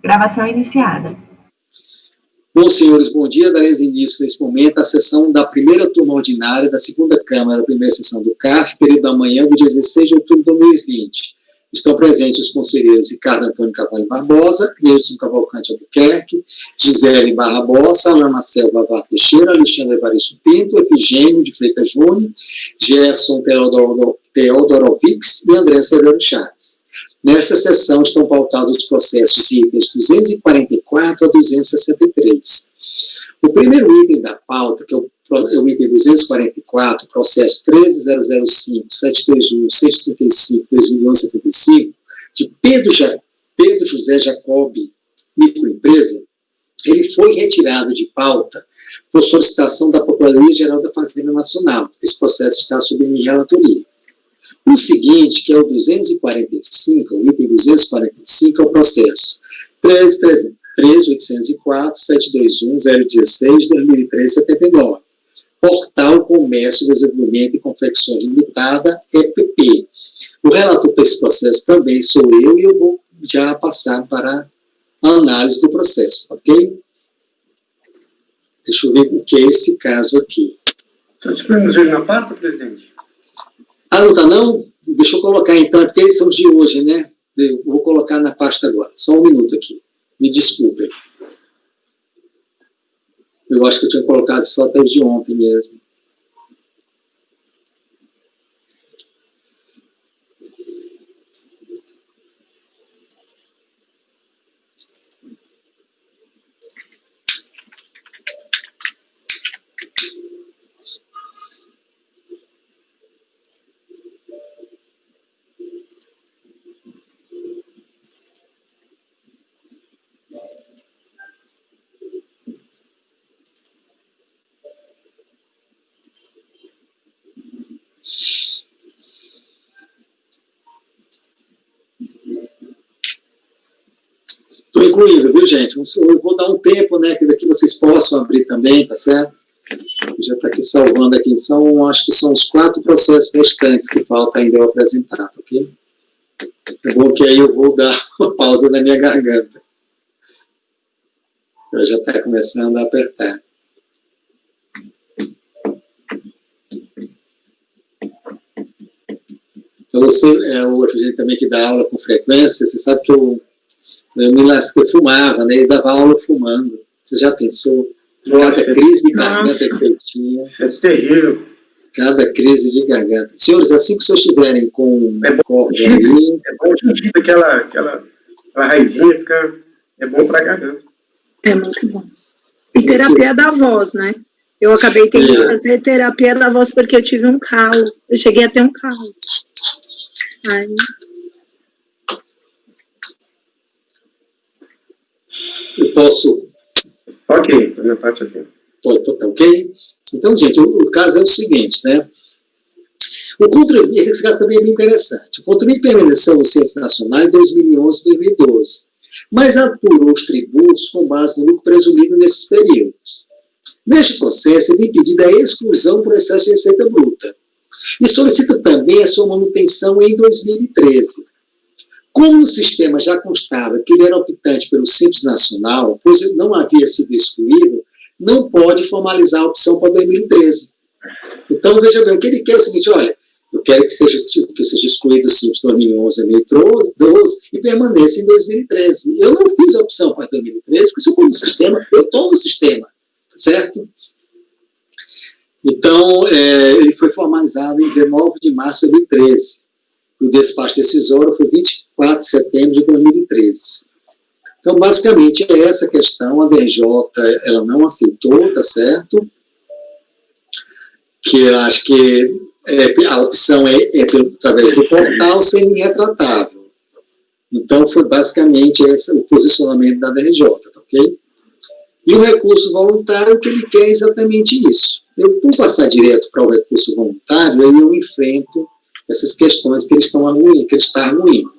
Gravação iniciada. Bom, senhores, bom dia. Daremos início nesse momento à sessão da primeira turma ordinária da segunda Câmara da primeira sessão do CAF, período da manhã do dia 16 de outubro de 2020. Estão presentes os conselheiros Ricardo Antônio Carvalho Barbosa, Nilson Cavalcante Albuquerque, Gisele Barbosa, Alain Marcel Bavar Teixeira, Alexandre Evaristo Pinto, Efigênio de Freitas Júnior, Gerson Teodorovics e André Severo Chaves. Nesta sessão estão pautados os processos itens 244 a 263. O primeiro item da pauta, que é o item 244, processo 13.005.721.635.2011.75, de Pedro José Jacobi, microempresa, ele foi retirado de pauta por solicitação da Procuradoria-Geral da Fazenda Nacional. Esse processo está sob minha relatoria. O seguinte, que é o 245, o item 245, é o processo 13.804.721.016.2013.79, Portal Comércio, Desenvolvimento e Confecções Limitada, EPP. O relator desse processo também sou eu, e eu vou já passar para a análise do processo, ok? Deixa eu ver o que é esse caso aqui. Está disponível na pauta, presidente? Ah, não está não? Deixa eu colocar então, é porque eles são os de hoje, né? Eu vou colocar na pasta agora. Só um minuto aqui. Me desculpem. Eu acho que eu tinha colocado só até os de ontem mesmo. Estou incluindo, viu, gente? Eu vou dar um tempo, né, que daqui vocês possam abrir também, tá certo? Já está aqui salvando aqui. Acho que são os 4 processos restantes que falta ainda eu apresentar, tá ok? É bom que aí eu vou dar uma pausa na minha garganta. Ela já está começando a apertar. Então, você é o gente também que dá aula com frequência, você sabe que eu fumava, né? E dava aula fumando. Você já pensou? Cada crise de garganta que eu tinha. É terrível. Cada crise de garganta. Senhores, assim que vocês estiverem com uma corda ali... É bom que aquela raizinha fica... É bom para a garganta. É muito bom. E terapia da voz, né? Eu acabei tendo que fazer terapia da voz porque eu tive um calo. Eu cheguei a ter um calo. Aí... Eu posso... Ok, a minha parte aqui. Ok? Então, gente, o caso é o seguinte, né? Esse caso também é bem interessante. O contribuinte permaneceu no Simples Nacional em 2011 e 2012, mas apurou os tributos com base no lucro presumido nesses períodos. Neste processo, ele impediu a exclusão por excesso de receita bruta e solicita também a sua manutenção em 2013. Como o sistema já constava que ele era optante pelo Simples Nacional, pois ele não havia sido excluído, não pode formalizar a opção para 2013. Então, veja bem, o que ele quer é o seguinte, olha, eu quero que seja excluído o Simples 2011 e 2012 e permaneça em 2013. Eu não fiz a opção para 2013, porque se eu for no sistema, eu estou no sistema, certo? Então, ele foi formalizado em 19 de março de 2013. O despacho decisório foi 24 de setembro de 2013. Então, basicamente, é essa questão. A DRJ, ela não aceitou, tá certo? Que eu acho que a opção é através do portal sendo irretratável. Então, foi basicamente esse o posicionamento da DRJ, tá ok? E o recurso voluntário, o que ele quer é exatamente isso. Eu, por passar direto para o recurso voluntário, aí eu enfrento essas questões que ele está arguindo.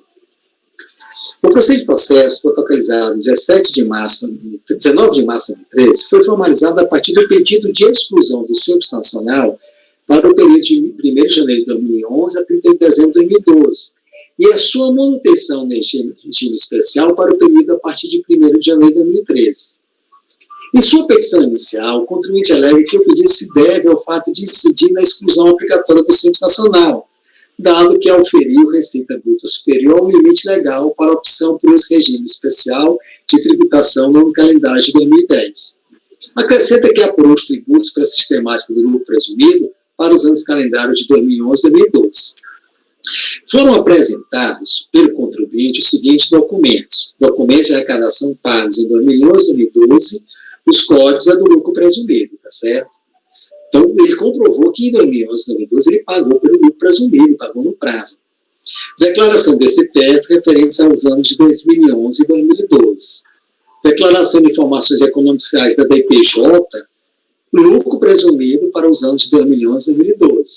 O processo de processo, protocolizado 19 de março de 2013, foi formalizado a partir do pedido de exclusão do Simples Nacional para o período de 1º de janeiro de 2011 a 31 de dezembro de 2012, e a sua manutenção neste regime especial para o período a partir de 1º de janeiro de 2013. Em sua petição inicial, o contribuinte alega que o pedido se deve ao fato de incidir na exclusão obrigatória do Simples Nacional, dado que auferiu receita bruta superior ao limite legal para a opção por esse regime especial de tributação no calendário de 2010. Acrescenta que apurou os tributos para a sistemática do lucro presumido para os anos calendários de 2011 e 2012. Foram apresentados pelo contribuinte os seguintes documentos: documentos de arrecadação pagos em 2011 e 2012, os códigos do lucro presumido, tá certo? Então, ele comprovou que em 2011 e 2012 ele pagou pelo lucro presumido, pagou no prazo. Declaração do STF referente aos anos de 2011 e 2012. Declaração de informações econômicas da DPJ, lucro presumido para os anos de 2011 e 2012.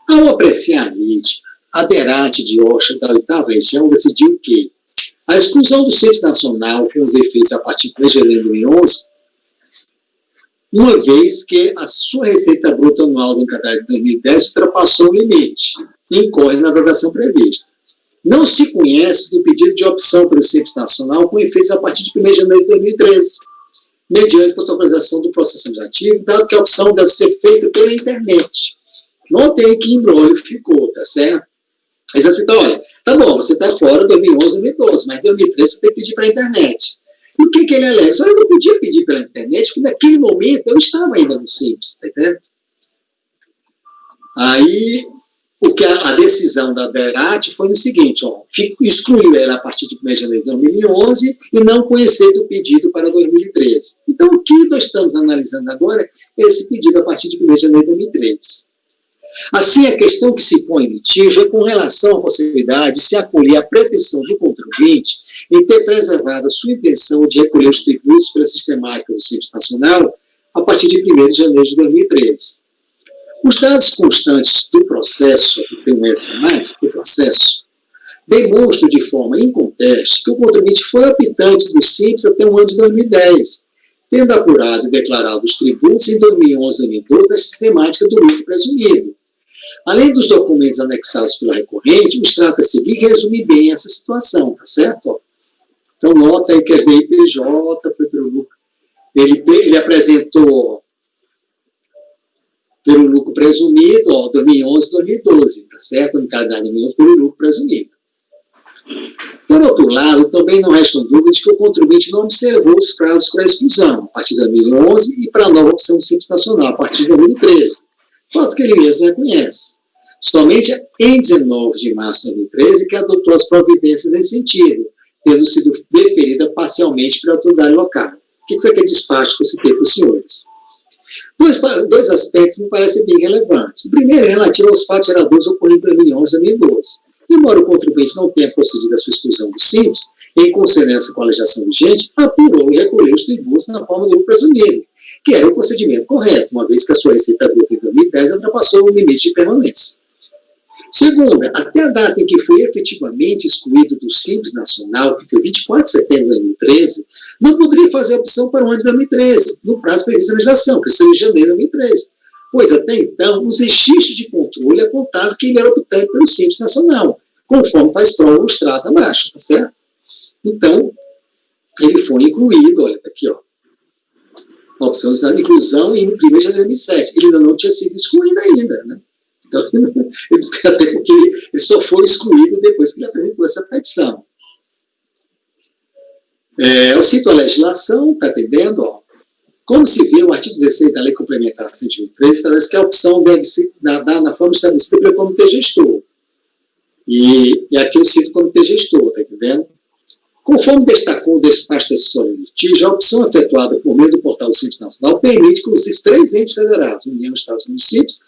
Ao apreciar a NIT, a DERAT de Ocha da 8ª região decidiu que a exclusão do Simples Nacional com os efeitos a partir de janeiro de 2011, uma vez que a sua receita bruta anual do calendário de 2010 ultrapassou o limite e incorre na vedação prevista. Não se conhece do pedido de opção pelo Simples Nacional com efeitos a partir de 1º de janeiro de 2013, mediante protocolização do processo administrativo, dado que a opção deve ser feita pela internet. Notem que embrólio ficou, tá certo? Aí você está, olha, tá bom, você está fora de 2011, 2012, mas em 2013 você tem que pedir para a internet. E o que ele alega? Só eu não podia pedir pela internet, porque naquele momento eu estava ainda no Simples, tá entendendo? Aí, o que a decisão da DERAT foi no seguinte, ó, excluiu ela a partir de 1º de janeiro de 2011 e não conhecer do pedido para 2013. Então, o que nós estamos analisando agora é esse pedido a partir de 1º de janeiro de 2013. Assim, a questão que se põe em litígio é com relação à possibilidade de se acolher a pretensão do contribuinte em ter preservado a sua intenção de recolher os tributos pela sistemática do Simples Nacional a partir de 1º de janeiro de 2013. Os dados constantes do processo, que tem um S a mais, do processo, demonstram de forma inconteste que o contribuinte foi optante do Simples até o ano de 2010, tendo apurado e declarado os tributos em 2011 e 2012 da sistemática do lucro presumido. Além dos documentos anexados pela recorrente, o extrato a seguir resume bem essa situação, tá certo? Então, nota aí que as DIPJ foi pelo lucro. Ele apresentou pelo lucro presumido, ó, 2011 e 2012, tá certo? No calendário de 2011, pelo lucro presumido. Por outro lado, também não restam dúvidas de que o contribuinte não observou os prazos para a exclusão, a partir de 2011, e para a nova opção do Simples Nacional, a partir de 2013. Fato que ele mesmo reconhece. Somente em 19 de março de 2013 que adotou as providências nesse sentido, tendo sido deferida parcialmente pela autoridade local. O que foi aquele despacho que eu citei para os senhores? Dois aspectos me parecem bem relevantes. O primeiro é relativo aos fatos geradores ocorridos em 2011 e 2012. Embora o contribuinte não tenha procedido à sua exclusão do Simples, em consonância com a legislação vigente, apurou e recolheu os tributos na forma do lucro presumido, que era o procedimento correto, uma vez que a sua receita bruta em 2010 ultrapassou o limite de permanência. Segunda, até a data em que foi efetivamente excluído do Simples Nacional, que foi 24 de setembro de 2013, não poderia fazer a opção para o ano de 2013, no prazo previsto na legislação, que seria em janeiro de 2013. Pois até então, os registros de controle apontavam que ele era optante pelo Simples Nacional, conforme faz prova o extrato abaixo, tá certo? Então, ele foi incluído, olha, tá aqui, ó, a opção de inclusão em 1º de janeiro de 2007. Ele ainda não tinha sido excluído ainda, né? Então, até porque ele só foi excluído depois que ele apresentou essa petição. Eu cito a legislação, está entendendo? Ó. Como se vê, o artigo 16 da Lei Complementar 123 estabelece que a opção deve ser dada na forma estabelecida pelo Comitê Gestor. E aqui eu cito o Comitê Gestor, está entendendo? Conforme destacou o despacho decisório de litígio, a opção efetuada por meio do portal do Simples Nacional permite que os 3 entes federados, União, Estados e Municípios,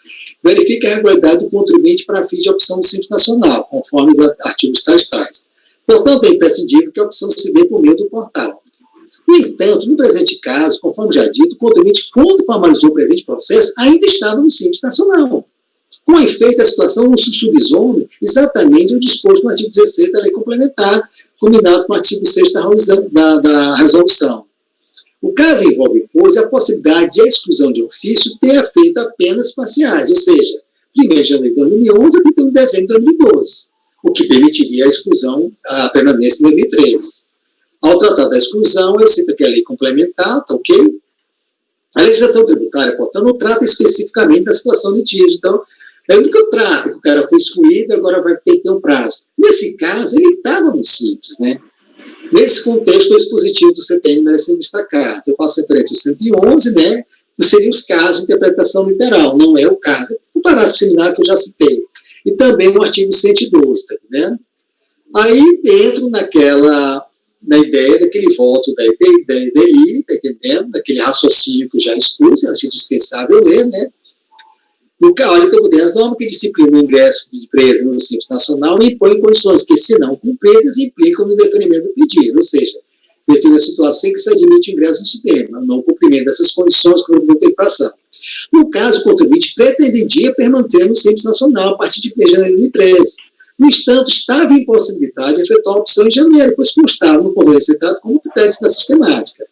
verifiquem a regularidade do contribuinte para fins de opção do Simples Nacional, conforme os artigos tais. Portanto, é imprescindível que a opção se dê por meio do portal. No entanto, no presente caso, conforme já dito, o contribuinte, quando formalizou o presente processo, ainda estava no Simples Nacional. Com efeito, a situação não se subsume exatamente o disposto no artigo 16 da Lei Complementar, combinado com o artigo 6 da resolução. O caso envolve, pois, a possibilidade de a exclusão de ofício ter feito apenas parciais, ou seja, 1º de janeiro de 2011 a 31 de dezembro de 2012. o que permitiria a exclusão, a permanência em 2013. Ao tratar da exclusão, eu cito aqui a lei complementar, tá ok? A legislação tributária, portanto, não trata especificamente da situação litígio. Então, eu nunca trato que o cara foi excluído, agora vai ter que ter um prazo. Nesse caso, ele estava no simples, né? Nesse contexto, o dispositivo do CTN merece ser destacado. Eu faço referência ao 111, né? Que seriam os casos de interpretação literal, não é o caso. O parágrafo similar que eu já citei. E também o artigo 112, tá entendendo? Aí entro na ideia daquele voto da EDELI, tá entendendo? Daquele raciocínio que eu já expus, acho dispensável ler, né? No caso, então, as normas que disciplinam o ingresso de empresas no Simples Nacional impõem condições que, se não cumpridas, implicam no deferimento do pedido, ou seja, define a situação em que se admite o ingresso no sistema, não cumprimento dessas condições com a infração. No caso, o contribuinte pretendia permanecer no Simples Nacional a partir de 1 de janeiro de 2013. No entanto, estava impossibilidade de efetuar a opção em janeiro, pois constava no controle centrado como critério da sistemática.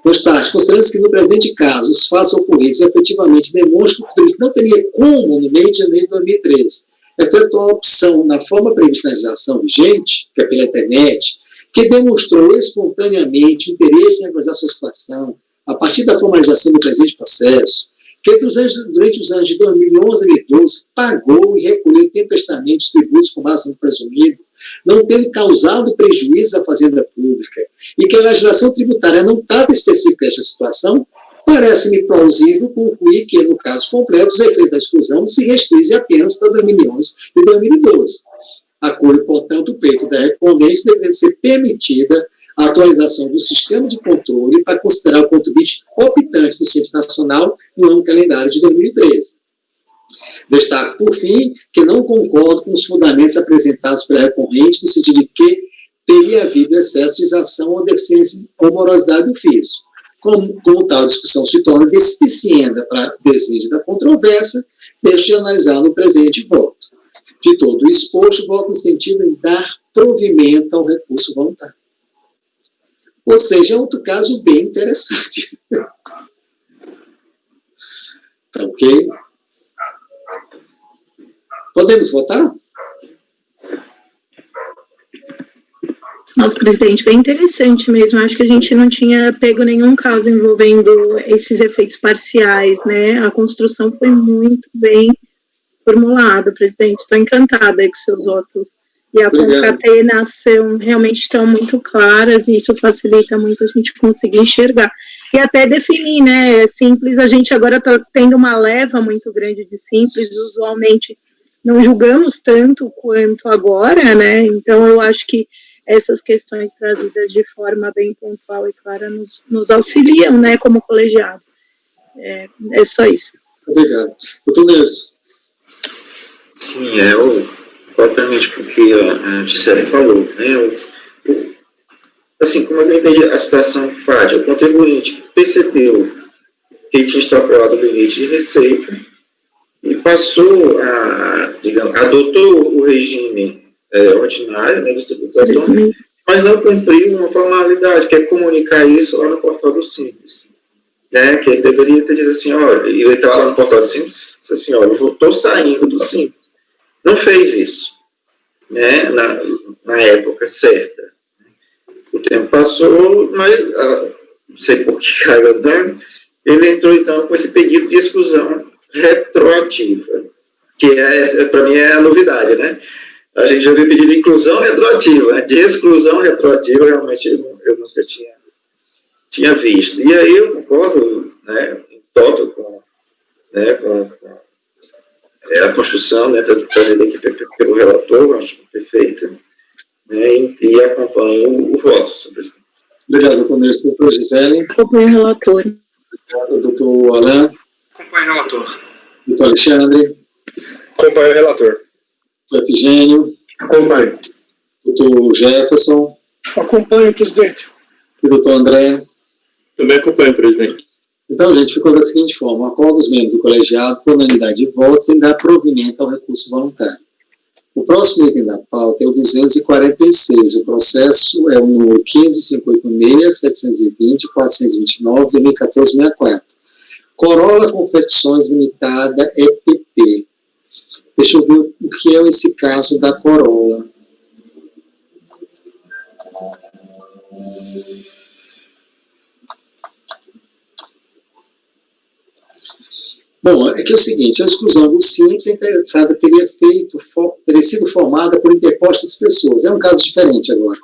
No obstante, considerando que no presente caso os fatos ocorridos efetivamente demonstram que o contribuinte não teria como, no mês de janeiro de 2013, efetuar a opção na forma prevista na legislação vigente, que é pela internet, que demonstrou espontaneamente interesse em regularizar sua situação a partir da formalização do presente processo, que durante os anos de 2011 e 2012 pagou e recolheu tempestamente os tributos com máximo presumido, não tendo causado prejuízo à fazenda pública, e que a legislação tributária não trata específica desta situação, parece-me plausível concluir que, no caso completo, os efeitos da exclusão se restringem apenas para 2011 e 2012. Acolho, portanto, o peito da respondente devendo ser permitida a atualização do sistema de controle para considerar o contribuinte optante do Simples Nacional no ano calendário de 2013. Destaco, por fim, que não concordo com os fundamentos apresentados pela recorrente no sentido de que teria havido excesso de exação ou deficiência ou morosidade do ofício. Como tal discussão se torna despicienda para desvio da controvérsia, deixo de analisar no presente voto. De todo o exposto, voto no sentido de dar provimento ao recurso voluntário. Ou seja, é outro caso bem interessante. Tá ok? Podemos votar? Nossa, presidente, bem interessante mesmo. Acho que a gente não tinha pego nenhum caso envolvendo esses efeitos parciais, né? A construção foi muito bem formulada, presidente. Estou encantada aí com seus votos. E a concatenação realmente estão muito claras e isso facilita muito a gente conseguir enxergar. E até definir, né? Simples, a gente agora está tendo uma leva muito grande de simples, usualmente não julgamos tanto quanto agora, né? Então, eu acho que essas questões trazidas de forma bem pontual e clara nos auxiliam, né, como colegiado. É só isso. Obrigado. Doutor Nelson. Sim, propriamente porque a Gisele falou, né? Assim, como eu entendi a situação fática, o contribuinte percebeu que ele tinha extrapolado o limite de receita e passou adotou o regime ordinário, né, dos tributos autônomos, mas não cumpriu uma formalidade, que é comunicar isso lá no portal do Simples. Né, que ele deveria ter dito assim, olha, ele entrar lá no portal do Simples, disse assim, olha, eu estou saindo do Simples. Não fez isso, né, na época certa. O tempo passou, mas, não sei por que cargas d'água, ele entrou, então, com esse pedido de exclusão retroativa, que para mim é a novidade, né? A gente já ouviu pedido de inclusão retroativa, né? De exclusão retroativa, realmente eu nunca tinha visto. E aí eu concordo, né, em toto com a construção, né, trazida aqui pelo relator, acho perfeita, né, e acompanho o voto sobre isso. Obrigado, doutor Nelson. Doutor Gisele. Acompanho o relator. Obrigado, doutor Alain. Acompanho o relator. Doutor Alexandre. Acompanho o relator. Doutor Efigênio. Acompanho. Doutor Jefferson. Acompanho, presidente. E doutor André. Também acompanho, presidente. Então, gente, ficou da seguinte forma: o acordo dos membros do colegiado, por unanimidade de votos, em dar provimento ao recurso voluntário. O próximo item da pauta é o 246. O processo é o número 1558.620.429.2014.64. Corolla Confecções Limitada, EPP. Deixa eu ver o que é esse caso da Corolla. Bom, é que é o seguinte, a exclusão do Simples, a interessada teria sido formada por interpostas pessoas. É um caso diferente agora,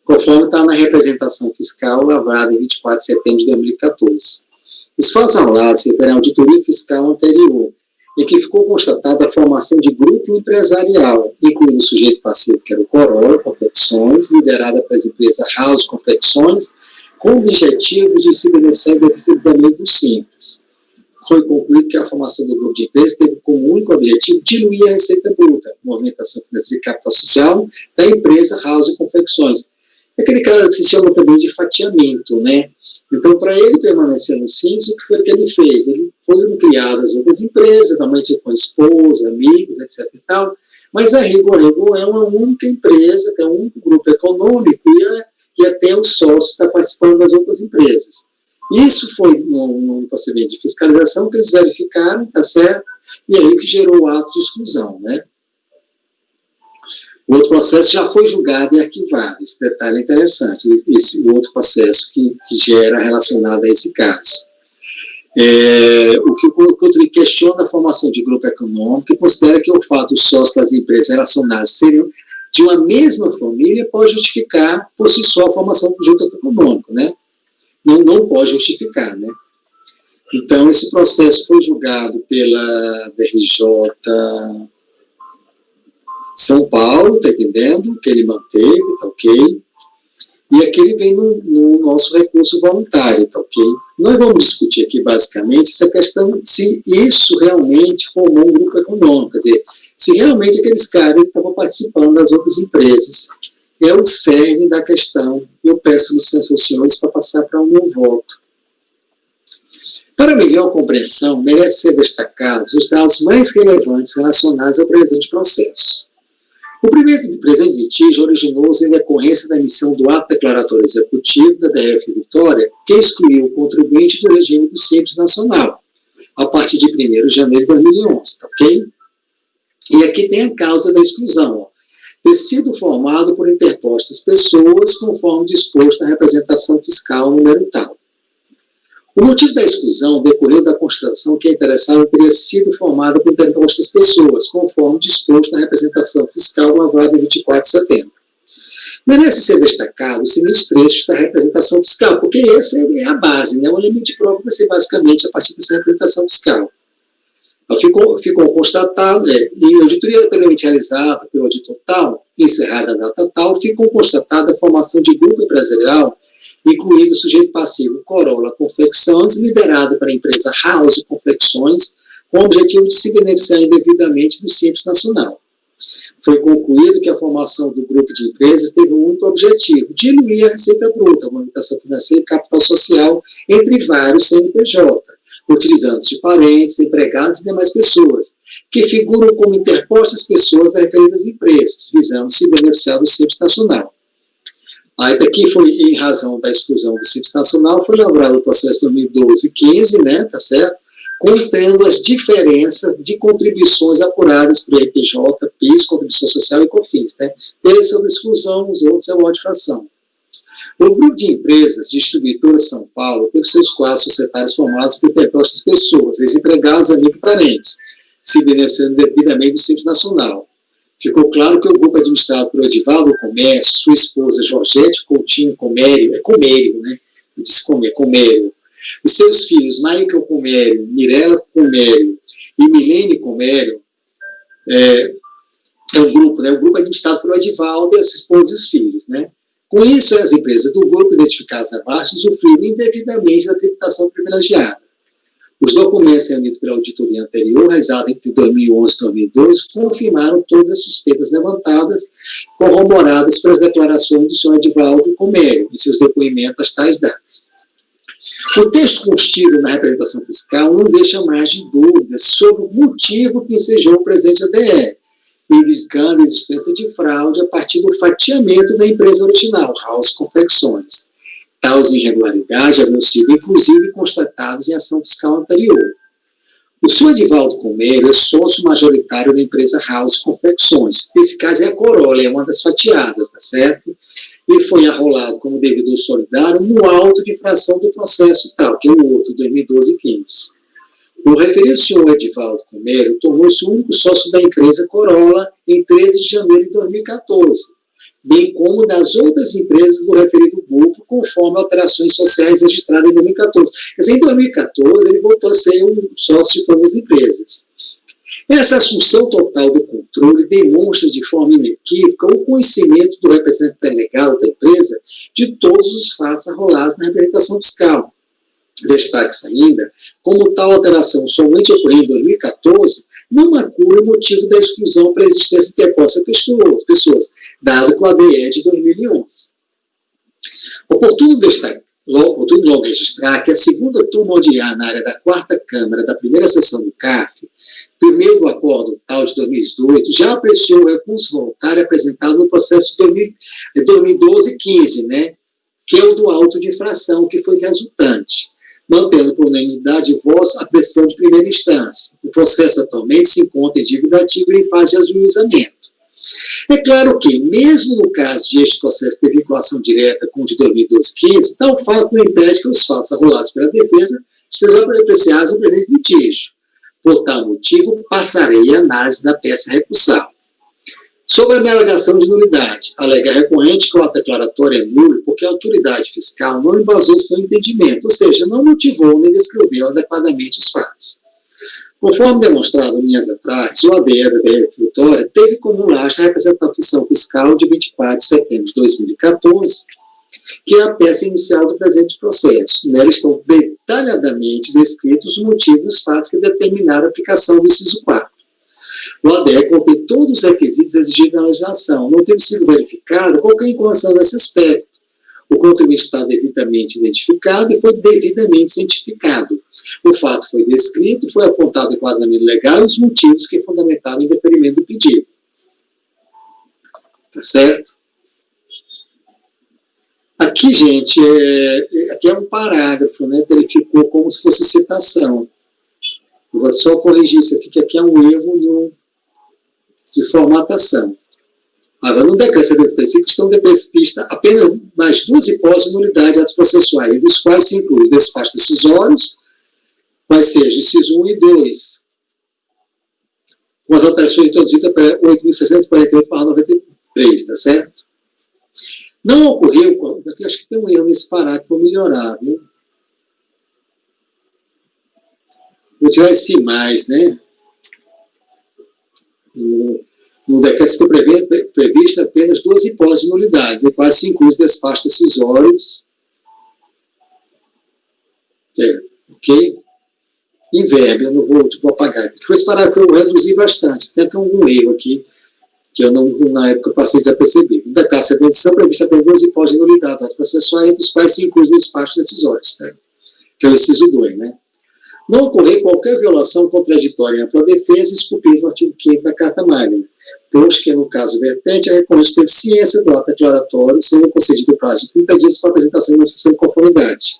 conforme está na representação fiscal lavrada em 24 de setembro de 2014. Os fatos anulados se referem à auditoria fiscal anterior, em que ficou constatada a formação de grupo empresarial, incluindo o sujeito passivo, que era o Corolla Confecções, liderada pelas empresas House Confecções, com o objetivo de se beneficiar devidamente do Simples. Foi concluído que a formação do grupo de empresas teve como único objetivo diluir a receita bruta, movimentação financeira e capital social da empresa House Confecções. É aquele caso que se chama também de fatiamento, né? Então, para ele permanecer no Simples, o que foi que ele fez? Ele foi criado as outras empresas, normalmente com a esposa, amigos, etc. e tal, mas a rigor é uma única empresa, é um único grupo econômico e até o sócio está participando das outras empresas. Isso foi um procedimento de fiscalização que eles verificaram, tá certo? E aí que gerou o ato de exclusão, né? O outro processo já foi julgado e arquivado. Esse detalhe é interessante, o outro processo que gera relacionado a esse caso. O que o Coutinho questiona a formação de grupo econômico e considera que o fato dos sócios das empresas relacionadas serem de uma mesma família pode justificar por si só a formação do junto econômico, né? Não pode justificar, né? Então, esse processo foi julgado pela DRJ São Paulo, tá entendendo? Que ele manteve, tá ok? E aqui ele vem no nosso recurso voluntário, tá ok? Nós vamos discutir aqui, basicamente, essa questão, se isso realmente formou um grupo econômico, quer dizer, se realmente aqueles caras estavam participando das outras empresas. É o cerne da questão. Eu peço licença aos senhores para passar para o meu voto. Para melhor compreensão, merece ser destacados os dados mais relevantes relacionados ao presente processo. O presente litígio originou-se em decorrência da emissão do ato declaratório executivo da DF Vitória, que excluiu o contribuinte do regime do Simples Nacional, a partir de 1º de janeiro de 2011, tá ok? E aqui tem a causa da exclusão, ó. Ter sido formado por interpostas pessoas, conforme disposto na representação fiscal número tal. O motivo da exclusão decorreu da constatação que a interessada teria sido formada por interpostas pessoas, conforme disposto na representação fiscal lavrada em 24 de setembro. Merece ser destacado os seguintes trechos da representação fiscal, porque essa é a base, né? O elemento de prova vai ser basicamente a partir dessa representação fiscal. Ficou constatado, e a auditoria anteriormente realizada pelo auditor tal, encerrada a data tal, ficou constatada a formação de grupo empresarial, incluindo o sujeito passivo Corolla Confecções, liderado pela empresa House Confecções, com o objetivo de se beneficiar indevidamente do Simples Nacional. Foi concluído que a formação do grupo de empresas teve um único objetivo, diluir a receita bruta, a movimentação financeira e capital social entre vários CNPJ, utilizando-se de parentes, empregados e demais pessoas, que figuram como interpostas pessoas das referidas empresas, visando se beneficiar do Simples Nacional. Aí daqui foi, em razão da exclusão do Simples Nacional, foi elaborado o processo 2012-15, né, tá certo? Contendo as diferenças de contribuições apuradas por IPJ, PIS, contribuição social e COFINS, né? Esse é o da exclusão, os outros é o de fração. O grupo de empresas distribuidoras São Paulo teve seus quadros societários formados por interpostas pessoas, ex-empregados, amigos e parentes, se beneficiando devidamente do Simples Nacional. Ficou claro que o grupo administrado por Edivaldo Comércio, sua esposa Georgette Coutinho Comério, Comério, né? Eu disse Comério. Os seus filhos, Michael Comério, Mirella Comério e Milene Comério, é um grupo, né? O grupo administrado por Edivaldo e a sua esposa e os filhos, né? Com isso, as empresas do grupo identificadas abaixo usufruíram indevidamente da tributação privilegiada. Os documentos emitidos pela auditoria anterior, realizada entre 2011 e 2012, confirmaram todas as suspeitas levantadas, corroboradas pelas declarações do senhor Edivaldo Comério, em seus depoimentos às tais datas. O texto contido na representação fiscal não deixa mais de dúvidas sobre o motivo que ensejou o presente ADR, indicando a existência de fraude a partir do fatiamento da empresa original, House Confecções. Tais irregularidades haviam sido, inclusive, constatadas em ação fiscal anterior. O senhor Edivaldo Comeiro é sócio majoritário da empresa House Confecções. Nesse caso é a Corolla, é uma das fatiadas, tá certo? E foi arrolado como devedor solidário no auto de infração do processo tal, que é o outro, 2012-15. O referido senhor Edivaldo Comeiro tornou-se o único sócio da empresa Corolla em 13 de janeiro de 2014, bem como das outras empresas do referido grupo, conforme alterações sociais registradas em 2014. Quer dizer, em 2014, ele voltou a ser um sócio de todas as empresas. Essa assunção total do controle demonstra de forma inequívoca o conhecimento do representante legal da empresa de todos os fatos arrolados na representação fiscal. Destaque-se ainda, como tal alteração somente ocorreu em 2014, não macula o motivo da exclusão para a existência de depósito a pessoas, dado com a DE de 2011. Oportuno logo registrar que a segunda turma ordinária na área da quarta Câmara da primeira sessão do CARF, primeiro do acordo tal de 2018, já apreciou o recurso voluntário apresentado no processo de 2012-15, né, que é o do auto de infração, que foi resultante, mantendo por unanimidade de votos a decisão de primeira instância. O processo atualmente se encontra em dívida ativa em fase de ajuizamento. É claro que, mesmo no caso de este processo de vinculação direta com o de 2012-15, tal fato não impede que os fatos arrolados pela defesa sejam apreciados no presente litígio. Por tal motivo, passarei a análise da peça recursal. Sobre a delegação de nulidade, alega a recorrente que o ato declaratório é nulo porque a autoridade fiscal não embasou seu entendimento, ou seja, não motivou nem descreveu adequadamente os fatos. Conforme demonstrado em linhas atrás, o ADE da DF Vitória teve como laje a representação fiscal de 24 de setembro de 2014, que é a peça inicial do presente processo. Nela estão detalhadamente descritos os motivos e os fatos que determinaram a aplicação do inciso 4. O ADE contém todos os requisitos exigidos na legislação, não tendo sido verificada qualquer incorreção nesse aspecto. O contribuinte está devidamente identificado e foi devidamente cientificado. O fato foi descrito, foi apontado o enquadramento legal e os motivos que fundamentaram o indeferimento do pedido. Tá certo? Aqui, gente, aqui é um parágrafo, né? Ele ficou como se fosse citação. Eu vou só corrigir isso aqui, que aqui é um erro de formatação. Agora, no decreto 75 estão prevista apenas mais duas hipóteses de nulidade atos processuais, entre os quais se inclui os despachos decisórios, quais sejam inciso 1 e 2, com as alterações introduzidas para 8.648/93, tá certo? Não ocorreu, acho que tem um erro nesse parágrafo, vou melhorar, viu? Vou tirar esse mais, né? No decreto está prevista apenas duas hipóteses de nulidade, de quais se inclui os despachos decisórios. Ok? Em verbo, eu não vou apagar. Esse parágrafo eu reduzi bastante, tem algum erro aqui, que eu não, na época, passei desapercebido. No decreto 75 está prevista apenas duas hipóteses de nulidade, as processuais, entre os quais se inclui os despachos decisórios, tá? Que é o inciso 2, né? Não ocorrer qualquer violação contraditória em ampla defesa, esculpida no artigo 5º da Carta Magna, pois que, no caso vertente, a recorrente teve ciência do ato declaratório, sendo concedido o prazo de 30 dias para apresentação de notificação de conformidade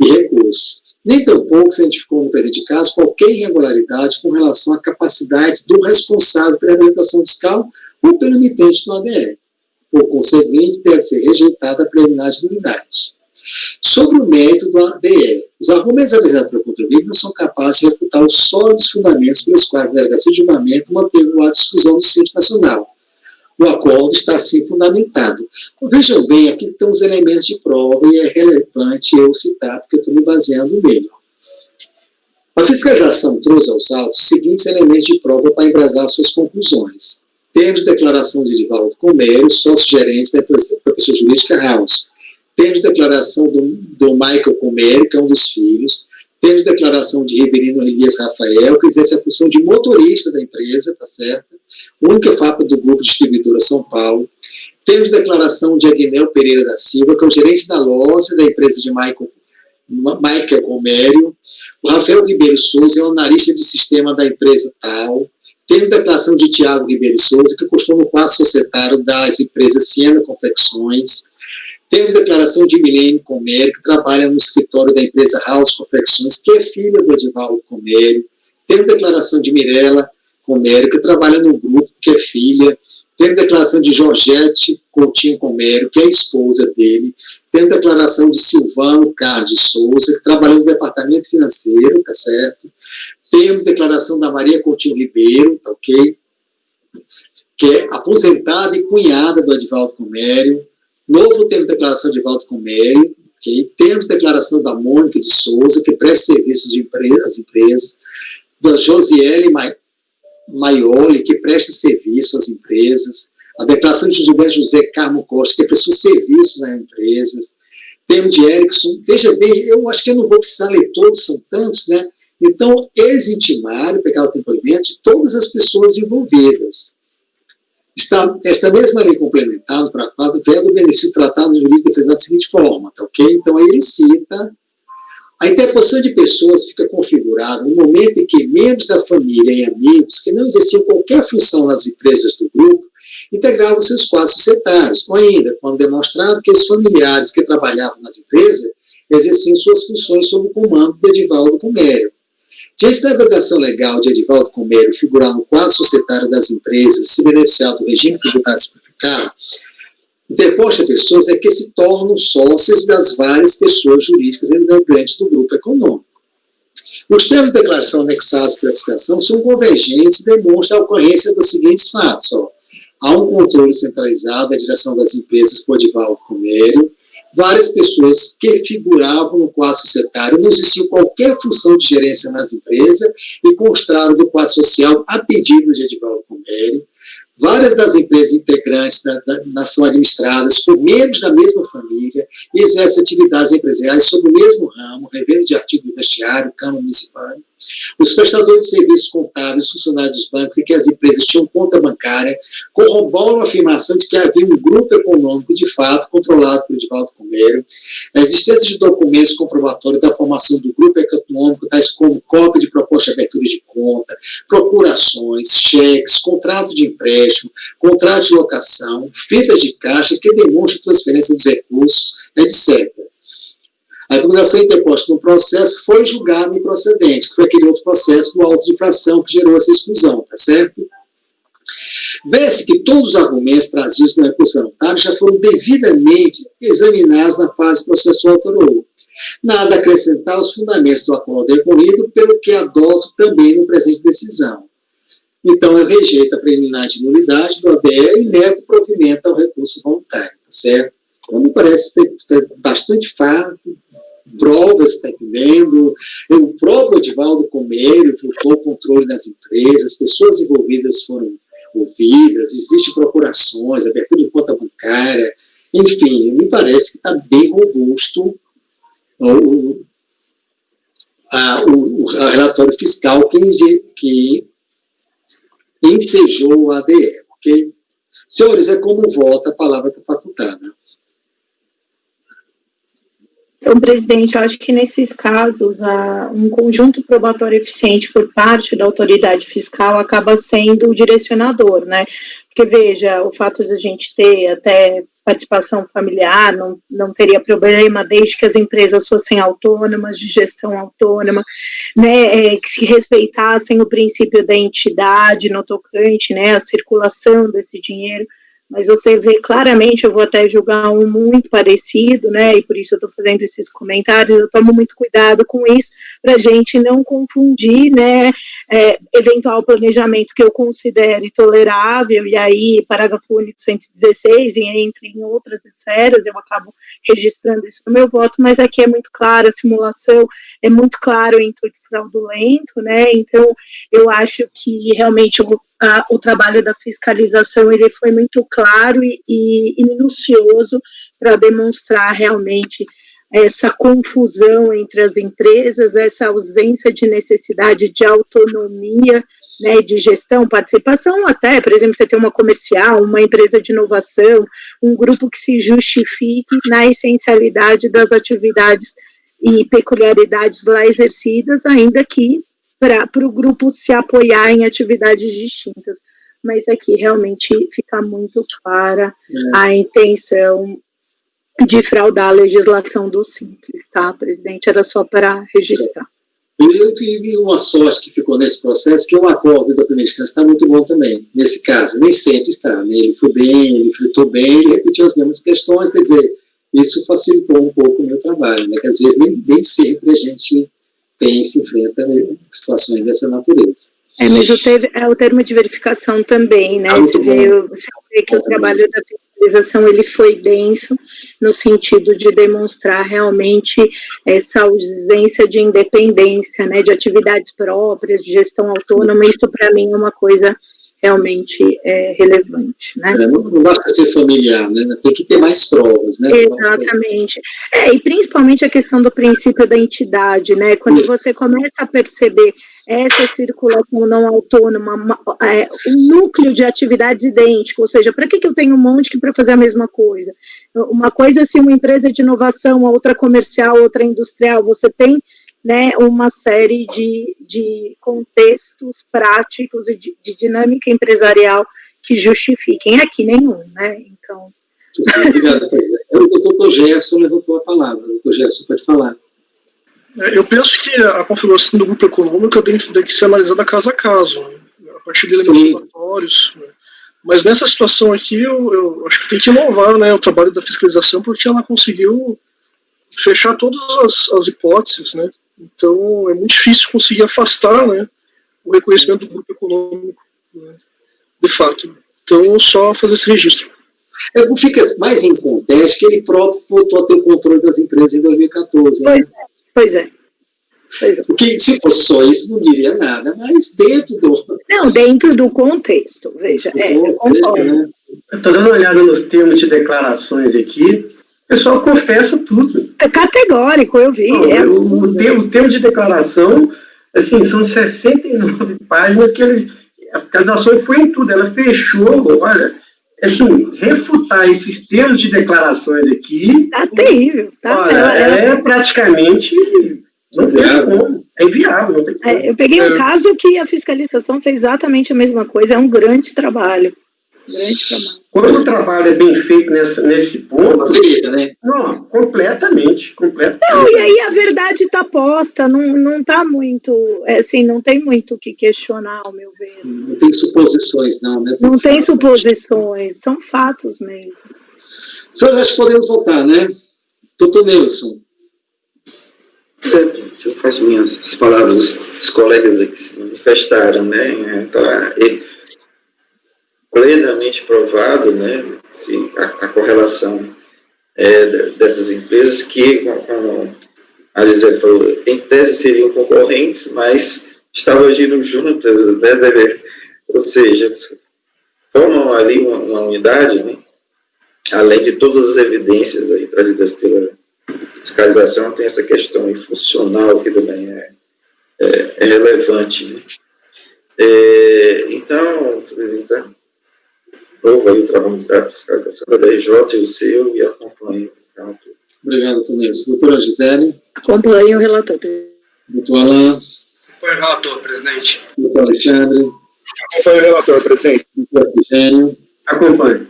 e recurso. Nem tampouco se identificou no presente caso qualquer irregularidade com relação à capacidade do responsável pela apresentação fiscal ou pelo emitente do ADE. Por conseguinte, deve ser rejeitada a preliminar de nulidade. Sobre o mérito do ADE, os argumentos apresentados pelo contribuinte não são capazes de refutar os sólidos fundamentos pelos quais a delegacia de julgamento manteve o ato de exclusão do Simples Nacional. O acordo está assim fundamentado. Então, vejam bem, aqui estão os elementos de prova e é relevante eu citar, porque eu estou me baseando nele. A fiscalização trouxe aos autos os seguintes elementos de prova para embrasar suas conclusões. Termos de declaração de Edivaldo Comeiro, sócio-gerente da pessoa jurídica House. Temos declaração do Michael Comeiro, que é um dos filhos. Temos declaração de Riverino Elias Rafael, que exerce a função de motorista da empresa, tá certo? Única fábrica do Grupo Distribuidora São Paulo. Temos declaração de Agnel Pereira da Silva, que é o gerente da loja da empresa de Michael Comeiro. O Rafael Ribeiro Souza é o analista de sistema da empresa tal. Temos declaração de Tiago Ribeiro Souza, que custou no quadro societário das empresas Siena Confecções. Temos declaração de Milene Comeiro, que trabalha no escritório da empresa House Confecções, que é filha do Edivaldo Comeiro. Temos declaração de Mirella Comério, que trabalha no grupo, que é filha. Temos declaração de Georgette Coutinho Comério, que é a esposa dele. Temos declaração de Silvano Carlos de Souza, que trabalha no departamento financeiro, tá certo? Temos declaração da Maria Coutinho Ribeiro, tá ok? Que é aposentada e cunhada do Edivaldo Comério. Novo temos declaração de Edivaldo Comério, ok? Temos declaração da Mônica de Souza, que presta serviços às empresas. Da Josiele Maioli, que presta serviço às empresas. A declaração de José Carmo Costa, que prestou serviços às empresas. Temos de Erickson. Veja bem, eu acho que eu não vou precisar ler todos, são tantos, né? Então, eles intimaram, pegaram o depoimento de todas as pessoas envolvidas. Esta mesma lei complementar, no parágrafo 4, veda o benefício tratado no jurídico defesa da seguinte forma, tá ok? Então, aí ele cita: a interposição de pessoas fica configurada no momento em que membros da família e amigos que não exerciam qualquer função nas empresas do grupo integravam seus quadros societários, ou ainda, quando demonstrado que os familiares que trabalhavam nas empresas exerciam suas funções sob o comando de Edivaldo Comério. Diante da vedação legal de Edivaldo Comério figurar no quadro societário das empresas e se beneficiar do regime tributário simplificado, interposta a pessoas é que se tornam sócios das várias pessoas jurídicas integrantes do grupo econômico. Os termos de declaração anexados pela fiscalização são convergentes e demonstram a ocorrência dos seguintes fatos. Há um controle centralizado da direção das empresas por Edivaldo Comério, várias pessoas que figuravam no quadro societário não existiam qualquer função de gerência nas empresas e constaram do quadro social a pedido de Edivaldo Comério. Várias das empresas integrantes são administradas por membros da mesma família e exercem atividades empresariais sob o mesmo ramo, revenda de artigo do vestiário, Câmara Municipal. Os prestadores de serviços contábeis, funcionários dos bancos e que as empresas tinham conta bancária corroboram a afirmação de que havia um grupo econômico de fato controlado por Edivaldo Comério. A existência de documentos comprobatórios da formação do grupo econômico, tais como cópia de proposta de abertura de conta, procurações, cheques, contrato de empréstimo, contrato de locação, fitas de caixa que demonstram transferência dos recursos, etc. A impugnação interposta no processo foi julgada improcedente, que foi aquele outro processo do auto de infração que gerou essa exclusão, tá certo? Vê-se que todos os argumentos trazidos no recurso voluntário já foram devidamente examinados na fase processual anterior. Nada a acrescentar aos fundamentos do acordo recorrido, pelo que adoto também no presente decisão. Então, eu rejeito a preliminar de nulidade do ADE e nego o provimento ao recurso voluntário, tá certo? Então, me parece ter bastante fato, provas, está entendendo? O próprio Edivaldo Comério votou o controle das empresas, as pessoas envolvidas foram ouvidas, existem procurações, abertura de conta bancária, enfim, me parece que está bem robusto o relatório fiscal que ensejou o ADE, ok? Senhores, é como vota, a palavra está facultada. Então, presidente, eu acho que nesses casos, um conjunto probatório eficiente por parte da autoridade fiscal acaba sendo o direcionador, né? Porque, veja, o fato de a gente ter até participação familiar não teria problema, desde que as empresas fossem autônomas, de gestão autônoma, né, que se respeitassem o princípio da entidade no tocante, né, a circulação desse dinheiro. Mas você vê claramente, eu vou até julgar um muito parecido, né, e por isso eu estou fazendo esses comentários, eu tomo muito cuidado com isso, para a gente não confundir, né, eventual planejamento que eu considere tolerável, e aí, parágrafo único 116, e entre em outras esferas, eu acabo registrando isso no meu voto, mas aqui é muito claro, a simulação é muito claro o intuito fraudulento, né, então eu acho que realmente o trabalho da fiscalização ele foi muito claro e minucioso para demonstrar realmente essa confusão entre as empresas, essa ausência de necessidade de autonomia, né, de gestão, participação até, por exemplo, você tem uma comercial, uma empresa de inovação, um grupo que se justifique na essencialidade das atividades e peculiaridades lá exercidas, ainda que para o grupo se apoiar em atividades distintas. Mas aqui realmente fica muito clara a intenção de fraudar a legislação do Simples, tá, presidente? Era só para registrar. Eu tive uma sorte que ficou nesse processo, que o acordo da primeira instância está muito bom também, nesse caso. Nem sempre está, né? Ele foi bem, ele fritou bem, ele repetiu as mesmas questões, quer dizer, isso facilitou um pouco o meu trabalho, né? Que às vezes nem sempre a gente se enfrenta, né, situações dessa natureza. Mas o termo de verificação também, né? Você vê que o trabalho da fiscalização ele foi denso no sentido de demonstrar realmente essa ausência de independência, né? De atividades próprias, de gestão autônoma. Isso para mim é uma coisa realmente relevante, né? Não basta ser familiar, né? Tem que ter mais provas, né? Exatamente. E principalmente a questão do princípio da entidade, né? Quando você começa a perceber essa circulação não autônoma, um núcleo de atividades idêntico, ou seja, para que eu tenho um monte que para fazer a mesma coisa? Uma coisa assim, uma empresa de inovação, outra comercial, outra industrial, você tem, né, uma série de contextos práticos e de dinâmica empresarial que justifiquem. Aqui nenhum, né? Então... Obrigado, o doutor Gerson levantou a palavra. O doutor Gerson pode falar. Eu penso que a configuração do grupo econômico tem que ser analisada caso a caso, né? A partir de elementos regulatórios. Né? Mas nessa situação aqui, eu acho que tem que inovar, né, o trabalho da fiscalização, porque ela conseguiu fechar todas as hipóteses, né? Então é muito difícil conseguir afastar, né, o reconhecimento do grupo econômico, né, de fato. Então só fazer esse registro. Fica mais em contexto que ele próprio voltou a ter o controle das empresas em 2014. Né? Pois é. Porque se fosse só isso, não diria nada, mas dentro do... Não, dentro do contexto, veja, eu concordo. Né? Eu estou dando uma olhada nos termos de declarações aqui, o pessoal confessa tudo. É categórico, eu vi. O termo de declaração, assim, são 69 páginas que a fiscalização foi em tudo, ela fechou, olha... Assim, refutar esses termos de declarações aqui... Tá terrível. Tá? Olha, praticamente... Não tem como. É inviável. Não tem como. Eu peguei um caso que a fiscalização fez exatamente a mesma coisa. É um grande trabalho. Quando o trabalho é bem feito nesse ponto... Facilita, né? Não, completamente. Não, e aí a verdade está posta. Não está muito... assim, não tem muito o que questionar, ao meu ver. Não tem suposições, não, né? Não tem suposições. São fatos mesmo. Senhores, acho que podemos voltar, né? Doutor Nelson. Eu faço as palavras dos colegas aqui se manifestaram, né? Então, plenamente provado, né? A correlação dessas empresas que, como a Gisele falou, em tese seriam concorrentes, mas estavam agindo juntas, né? Ou seja, formam ali uma unidade, né? Além de todas as evidências aí trazidas pela fiscalização, tem essa questão funcional que também é relevante. Né? Então, louvo aí o trabalho da fiscalização da DRJ e o seu, e acompanho. Obrigado, doutor Nelson. Doutora Gisele. Acompanho o relator. Doutor Alain. Acompanho o relator, presidente. Doutor Alexandre. Acompanho o relator, presidente. Doutor Efigênio. Acompanho.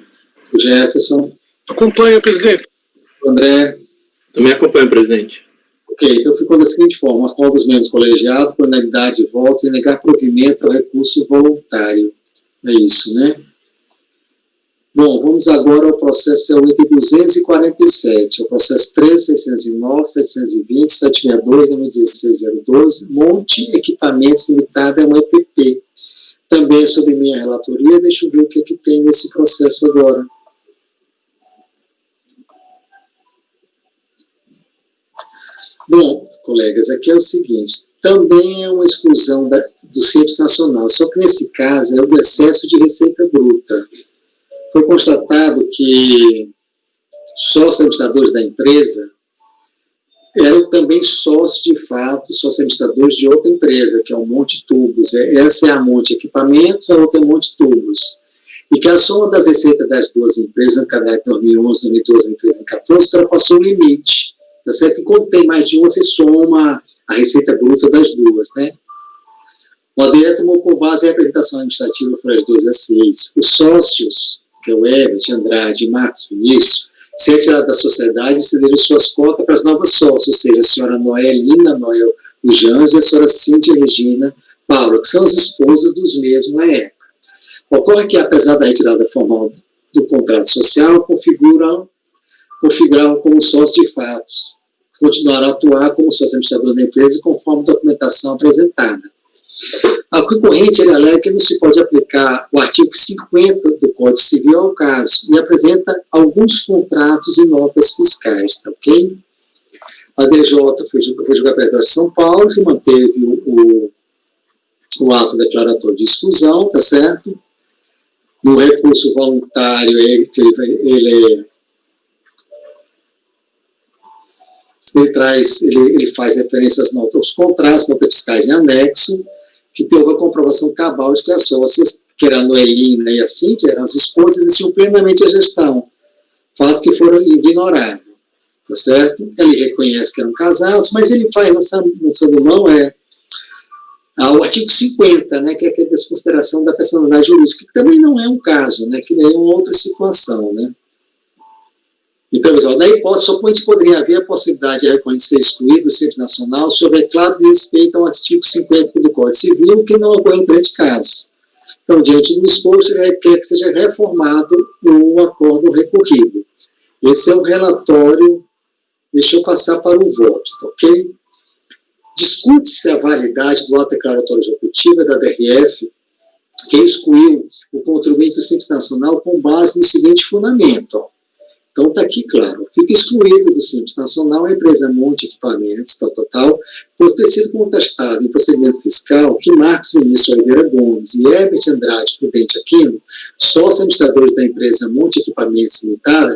Doutor Jefferson. Acompanho, presidente. André. Também acompanho, presidente. Ok, então ficou da seguinte forma: acordo dos membros colegiados, por unanimidade de votos, e negar provimento ao recurso voluntário. É isso, né? Bom, vamos agora ao processo CUT 247, o processo 3.609, 720, 762, 2016-012, Monte Equipamentos Limitada, é um EPP. Também é sobre minha relatoria, deixa eu ver o que tem nesse processo agora. Bom, colegas, aqui é o seguinte, também é uma exclusão do Simples Nacional, só que nesse caso é o excesso de receita bruta. Foi constatado que sócios administradores da empresa eram também sócios, de fato, sócios administradores de outra empresa, que é o Monte Tubos. Essa é a Monte Equipamentos, a outra é Monte Tubos. E que a soma das receitas das duas empresas, no cadastro de 2011, 2012, 2013, 2014, ultrapassou o limite. Tá certo? Que quando tem mais de uma, você soma a receita bruta das duas, né? O ADE tomou por base a representação administrativa folhas 12 a 6. Os sócios, que é o Herbert, Andrade e Marcos Vinícius, ser retirado da sociedade e cederem suas cotas para as novas sócias, ou seja, a senhora Noelina, Noel Jans e a senhora Cíntia Regina Paula, que são as esposas dos mesmos na época. Ocorre que, apesar da retirada formal do contrato social, configuraram como sócio de fato, continuarão a atuar como sócio administrador da empresa conforme a documentação apresentada. A concorrente alega que não se pode aplicar o artigo 50 do Código Civil ao caso e apresenta alguns contratos e notas fiscais, tá ok? A DJ foi julgada pela Federal de São Paulo, que manteve o ato declaratório de exclusão, tá certo? No recurso voluntário, ele faz referência às notas, aos contratos, notas fiscais em anexo, que houve a comprovação cabal de que as sócias, que eram a Noelina e a Cíntia, eram as esposas, existiam plenamente a gestão, fato que foram ignorados, tá certo? Ele reconhece que eram casados, mas ele faz, lançando mão, o artigo 50, né, que é a desconsideração da personalidade jurídica, que também não é um caso, né, que nem uma outra situação, né. Então, pessoal, na hipótese, somente poderia haver a possibilidade de a recorrente ser excluído do Simples Nacional sob claro desrespeito ao artigo 50 do Código Civil, que não ocorre dentro de caso. Então, diante do exposto, ele requer que seja reformado o acordo recorrido. Esse é o relatório, deixa eu passar para o voto, tá ok? Discute-se a validade do ato declaratório executivo da DRF, que excluiu o contribuinte do Simples Nacional com base no seguinte fundamento, ó. Então, está aqui claro, fica excluído do Simples Nacional a empresa Monte Equipamentos, por ter sido contestado em procedimento fiscal que Marcos Vinícius Oliveira Gomes e Herbert Andrade Prudente Aquino, sócios administradores da empresa Monte Equipamentos Limitada,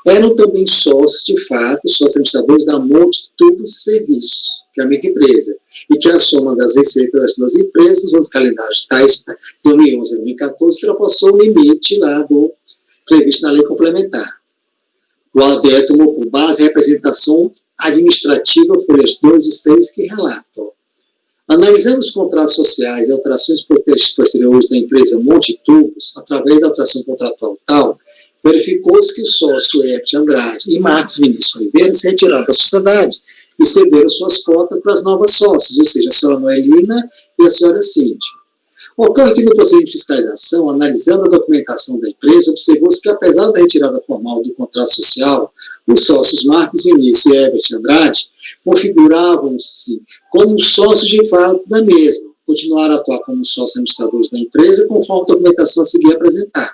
eram também sócios, de fato, sócios administradores da Monte Tubos e Serviços, que é a microempresa, e que a soma das receitas das duas empresas, nos anos calendários tais, 2011 e 2014, ultrapassou o limite lá previsto na lei complementar. O ADE tomou por base a representação administrativa, folhas 2 e 6, que relatam. Analisando os contratos sociais e alterações posteriores da empresa Monte Tubos, através da alteração contratual tal, verificou-se que o sócio Herbert Andrade e Marcos Vinícius Oliveira se retiraram da sociedade e cederam suas cotas para as novas sócias, ou seja, a senhora Noelina e a senhora Cíntia. Ocorre que no procedimento de fiscalização, analisando a documentação da empresa, observou-se que, apesar da retirada formal do contrato social, os sócios Marcos Vinícius e Herbert Andrade configuravam-se como sócios de fato da mesma, continuaram a atuar como sócios administradores da empresa, conforme a documentação a seguir apresentada.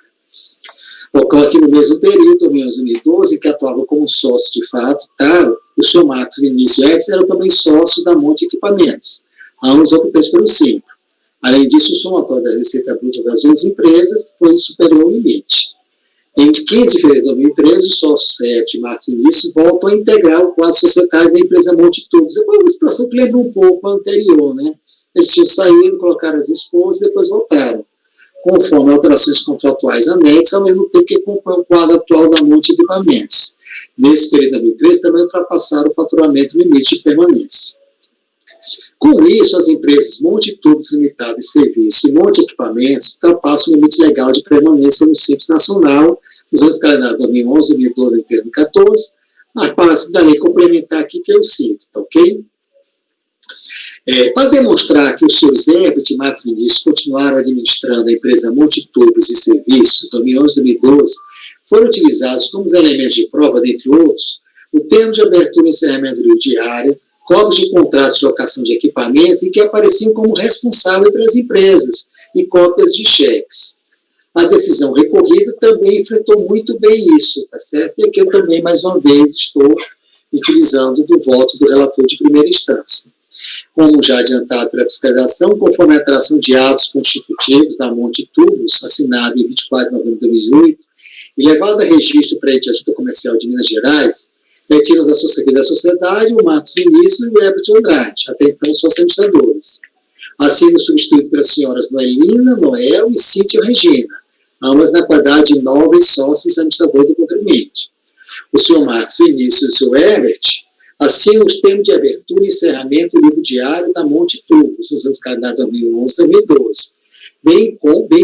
Ocorre que no mesmo período, 2012, em que atuavam como sócios de fato, o senhor Marcos Vinícius e Herbert eram também sócios da Monte Equipamentos, ambos ocultantes pelo Simples. Além disso, o somatório da receita bruta das duas empresas foi superior ao limite. Em 15 de fevereiro de 2013, os sócios Herbert e Marcos Vinícius voltam a integrar o quadro societário da empresa Monte Tubos. É uma situação que lembra um pouco a anterior, né? Eles tinham saído, colocaram as esposas e depois voltaram, conforme alterações contratuais anexas, ao mesmo tempo que acompanha o quadro atual da Monte Equipamentos. Nesse período de 2013, também ultrapassaram o faturamento limite de permanência. Com isso, as empresas Monte Tubos Limitada e Serviço e Monte Equipamentos ultrapassam o limite legal de permanência no Simples Nacional, nos anos calendários 2011, 2012 e 2014, a parte da lei complementar aqui que eu cito, tá ok? Para demonstrar que os senhores Herbert e Marcos Vinícius continuaram administrando a empresa Monte Tubos e Serviços, 2011 e 2012, foram utilizados como elementos de prova, dentre outros, o termo de abertura e encerramento do diário, cópias de contratos de locação de equipamentos e que apareciam como responsáveis pelas empresas e cópias de cheques. A decisão recorrida também enfrentou muito bem isso, tá certo? E aqui eu também, mais uma vez, estou utilizando do voto do relator de primeira instância. Como já adiantado pela fiscalização, conforme a atração de atos constitutivos da Monte Tubos, assinada em 24 de novembro de 2008, e levada a registro perante a Junta Comercial de Minas Gerais, retiram da sociedade o Marcos Vinícius e o Herbert Andrade, até então sócios administradores. Assim, substituído pelas senhoras Noelina, Noel e Cíntia Regina, ambas na qualidade de novos sócios administradores do contribuinte. O senhor Marcos Vinícius e o senhor Herbert assinam os termos de abertura e encerramento do livro diário da Monte Tubos, nos anos calendários 2011 e 2012, bem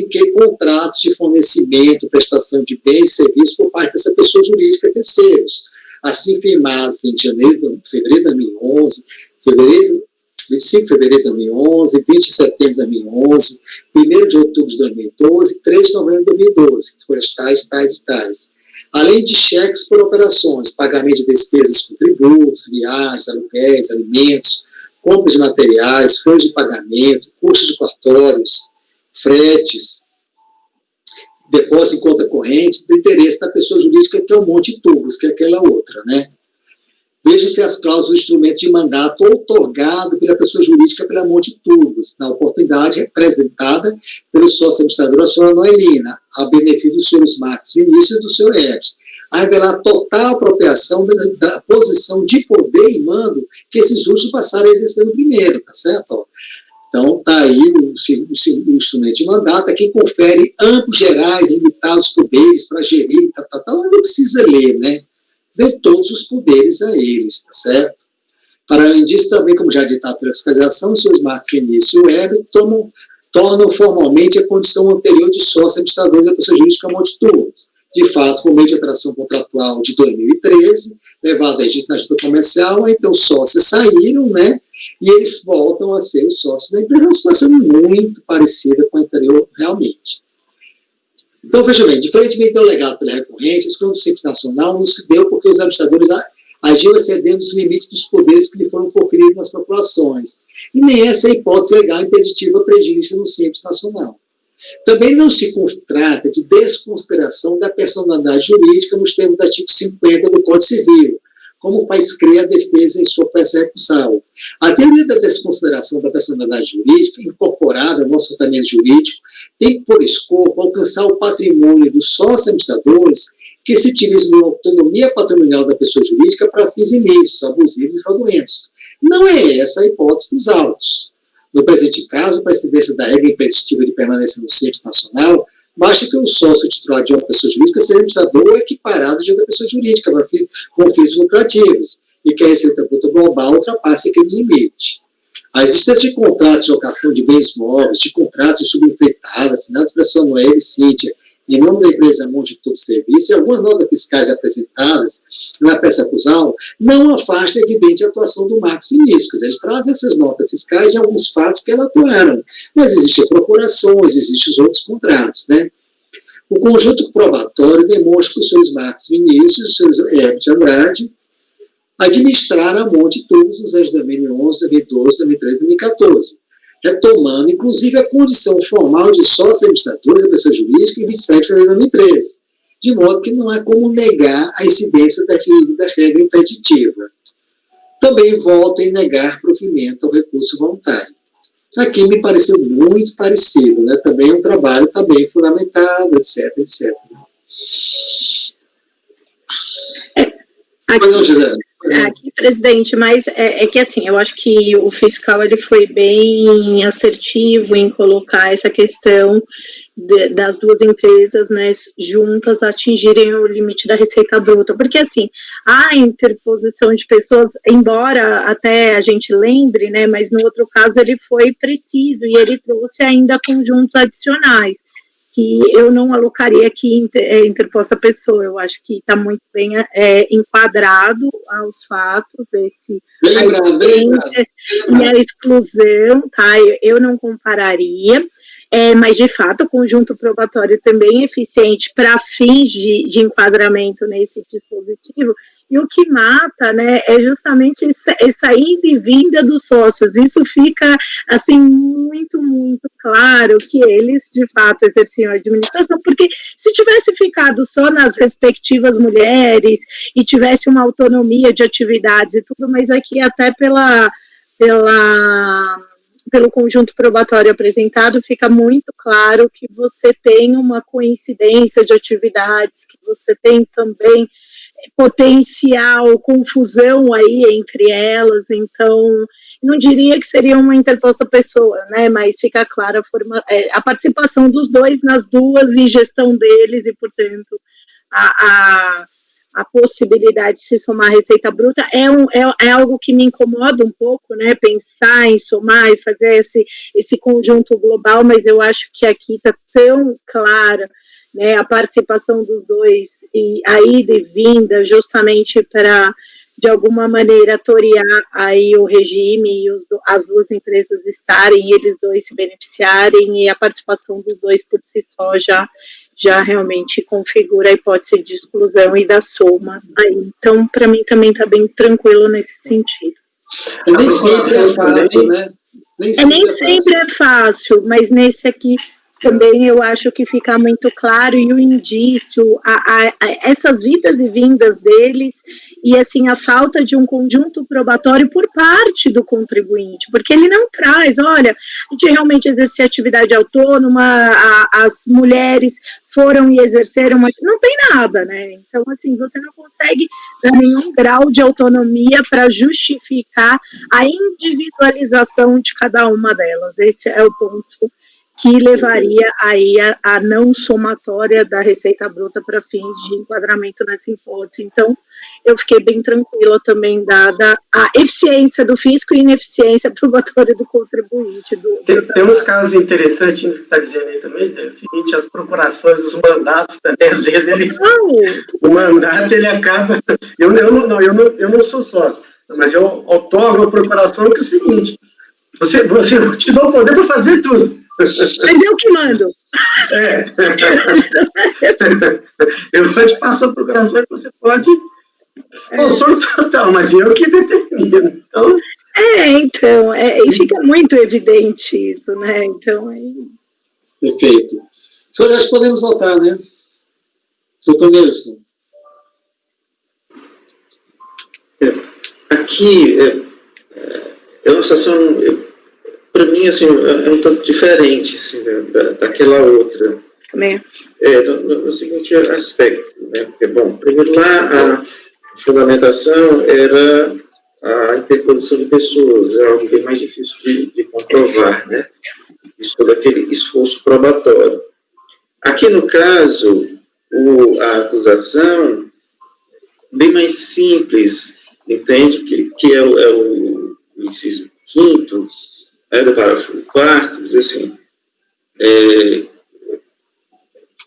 que contratos de fornecimento, prestação de bens e serviços por parte dessa pessoa jurídica terceiros, assim firmados em fevereiro de 2011, 25 de fevereiro de 2011, 20 de setembro de 2011, 1º de outubro de 2012 e 3 de novembro de 2012, que foram tais. Além de cheques por operações, pagamento de despesas com tributos, viagens, aluguéis, alimentos, compras de materiais, folhas de pagamento, custos de cartórios, fretes, depósito em conta corrente, do interesse da pessoa jurídica, que é um monte de tubos, que é aquela outra, né? Vejam-se as cláusulas do instrumento de mandato outorgado pela pessoa jurídica pela Monte Tubos, na oportunidade representada pelo sócio administrador, a senhora Noelina, a benefício dos senhores Marcos Vinícius e do senhor Hermes, a revelar total apropriação da posição de poder e mando que esses últimos passaram a exercer no primeiro, tá certo? Então, está aí o instrumento de mandato, é quem confere amplos, gerais, limitados poderes para gerir, não precisa ler, né? Deu todos os poderes a eles, tá certo? Para além disso, também, como já ditado pela fiscalização, os seus Marcos Vinícius e o Weber tornam formalmente a condição anterior de sócio administradores da pessoa jurídica Monte Tubos. De fato, por meio de atração contratual de 2013, levado a registro na junta comercial, então os sócios saíram, né? E eles voltam a ser os sócios da empresa, uma situação muito parecida com a anterior, realmente. Então, veja bem, diferentemente do alegado pela recorrente, esse plano do Simples Nacional não se deu porque os administradores agiam excedendo os limites dos poderes que lhe foram conferidos nas procurações, e nem essa é a hipótese legal impeditiva prevista no Simples Nacional. Também não se trata de desconsideração da personalidade jurídica nos termos do artigo 50 do Código Civil, como faz crer a defesa em sua peça recursal. A teoria da desconsideração da personalidade jurídica, incorporada ao nosso tratamento jurídico, tem por escopo alcançar o patrimônio dos sócios administradores que se utilizam da autonomia patrimonial da pessoa jurídica para fins ilícitos, abusivos e fraudulentos. Não é essa a hipótese dos autos. No presente caso, para a incidência da regra impeditiva de permanência no Simples Nacional, basta que o sócio titular de uma pessoa jurídica seja administrador ou equiparado de outra pessoa jurídica com fins lucrativos e que a receita bruta global ultrapasse aquele limite. A existência de contratos de locação de bens móveis, de contratos de subempreitada, assinados pela sua Noel e Cíntia, em nome da empresa Monte Tubos Serviço, e algumas notas fiscais apresentadas na peça acusal, não afasta a evidente atuação do Marcos Vinícius. Eles trazem essas notas fiscais de alguns fatos que ela atuaram, mas existem procurações, existem os outros contratos, né? O conjunto probatório demonstra que os senhores Marcos Vinícius e os senhores Herbert Andrade administraram a Monte Tubos nos anos 2011, 2012, 2013 e 2014, retomando, inclusive, a condição formal de sócio administrador da pessoa jurídica em 27 de fevereiro de 2013, de modo que não há como negar a incidência da regra impeditiva. Também volto em negar provimento ao recurso voluntário. Aqui me pareceu muito parecido, né? Também é um trabalho também fundamentado, etc, etc. Aqui, presidente, mas é que assim, eu acho que o fiscal ele foi bem assertivo em colocar essa questão das duas empresas, né, juntas atingirem o limite da receita bruta, porque assim, a interposição de pessoas, embora até a gente lembre, né, mas no outro caso ele foi preciso e ele trouxe ainda conjuntos adicionais, que eu não alocaria aqui interposta pessoa, eu acho que está muito bem enquadrado aos fatos, bem lembrado. E a exclusão, tá, eu não compararia, mas de fato o conjunto probatório também é eficiente para fins de enquadramento nesse dispositivo, e o que mata, né, é justamente essa ida e vinda dos sócios. Isso fica, assim, muito, muito claro que eles, de fato, exerciam a administração, porque se tivesse ficado só nas respectivas mulheres e tivesse uma autonomia de atividades e tudo, mas aqui até pelo conjunto probatório apresentado, fica muito claro que você tem uma coincidência de atividades, que você tem também potencial confusão aí entre elas, então não diria que seria uma interposta pessoa, né, mas fica clara a participação dos dois nas duas e gestão deles, e portanto a a possibilidade de se somar a receita bruta é algo que me incomoda um pouco, né, pensar em somar e fazer esse conjunto global, mas eu acho que aqui está tão clara, né, a participação dos dois e a ida e vinda justamente para, de alguma maneira, torear aí o regime e as duas empresas estarem, eles dois se beneficiarem, e a participação dos dois por si só já realmente configura a hipótese de exclusão e da soma. Aí, então, para mim, também está bem tranquilo nesse sentido. Nem sempre é fácil, né? Nem sempre é fácil, mas nesse aqui também eu acho que fica muito claro, e o indício, essas idas e vindas deles, e assim, a falta de um conjunto probatório por parte do contribuinte, porque ele não traz, olha, a gente realmente exercer atividade autônoma, as mulheres foram e exerceram, mas não tem nada, né? Então, assim, você não consegue dar nenhum grau de autonomia para justificar a individualização de cada uma delas. Esse é o ponto que levaria aí a não somatória da receita bruta para fins de enquadramento nessa hipótese. Então, eu fiquei bem tranquila também, dada a eficiência do fisco e ineficiência probatória do contribuinte. Tem uns casos interessantes que você está dizendo aí também, Zé, é o seguinte, as procurações, os mandatos também, às vezes o mandato ele acaba... Eu não sou sócio, mas eu outorgo a procuração que é o seguinte, você te dá o poder para fazer tudo. Mas eu que mando. Eu só te passo a procuração que você pode... Controle total, mas eu que determino. Então... e fica muito evidente isso, né? Então, Perfeito. Senhor, acho que podemos votar, né? Doutor Nelson. Aqui, é uma situação... Para mim, assim, é um tanto diferente assim, daquela outra. Também. No seguinte aspecto, né? Porque, bom, primeiro lá, a fundamentação era a interposição de pessoas, é algo bem mais difícil de comprovar, né? Isso, todo aquele esforço probatório. Aqui, no caso, a acusação, bem mais simples, entende? Que é o inciso 5º, do parágrafo 4º, diz assim,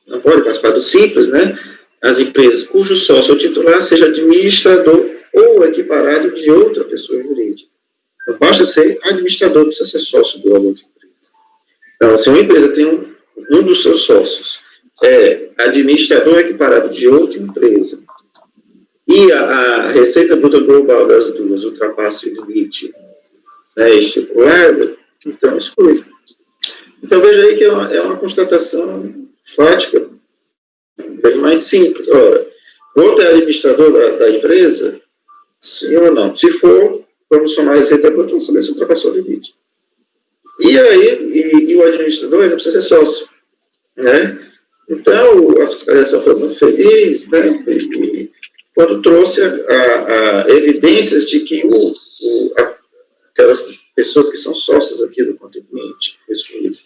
não pode participar do simples, né? As empresas cujo sócio ou titular seja administrador ou equiparado de outra pessoa jurídica. Não basta ser administrador, precisa ser sócio de outra empresa. Então, se uma empresa tem um dos seus sócios administrador equiparado de outra empresa e a receita bruta global das duas ultrapassa o limite estipulada, então exclui. Então veja aí que é uma constatação fática bem mais simples. Ora, o outro é administrador da empresa, sim ou não? Se for, vamos somar a receita bruta, vamos saber se ultrapassou o limite. E aí, o administrador ele não precisa ser sócio, né? Então, a fiscalização foi muito feliz, né? E quando trouxe a evidências de que aquelas pessoas que são sócias aqui do contribuinte, que foi escolhido,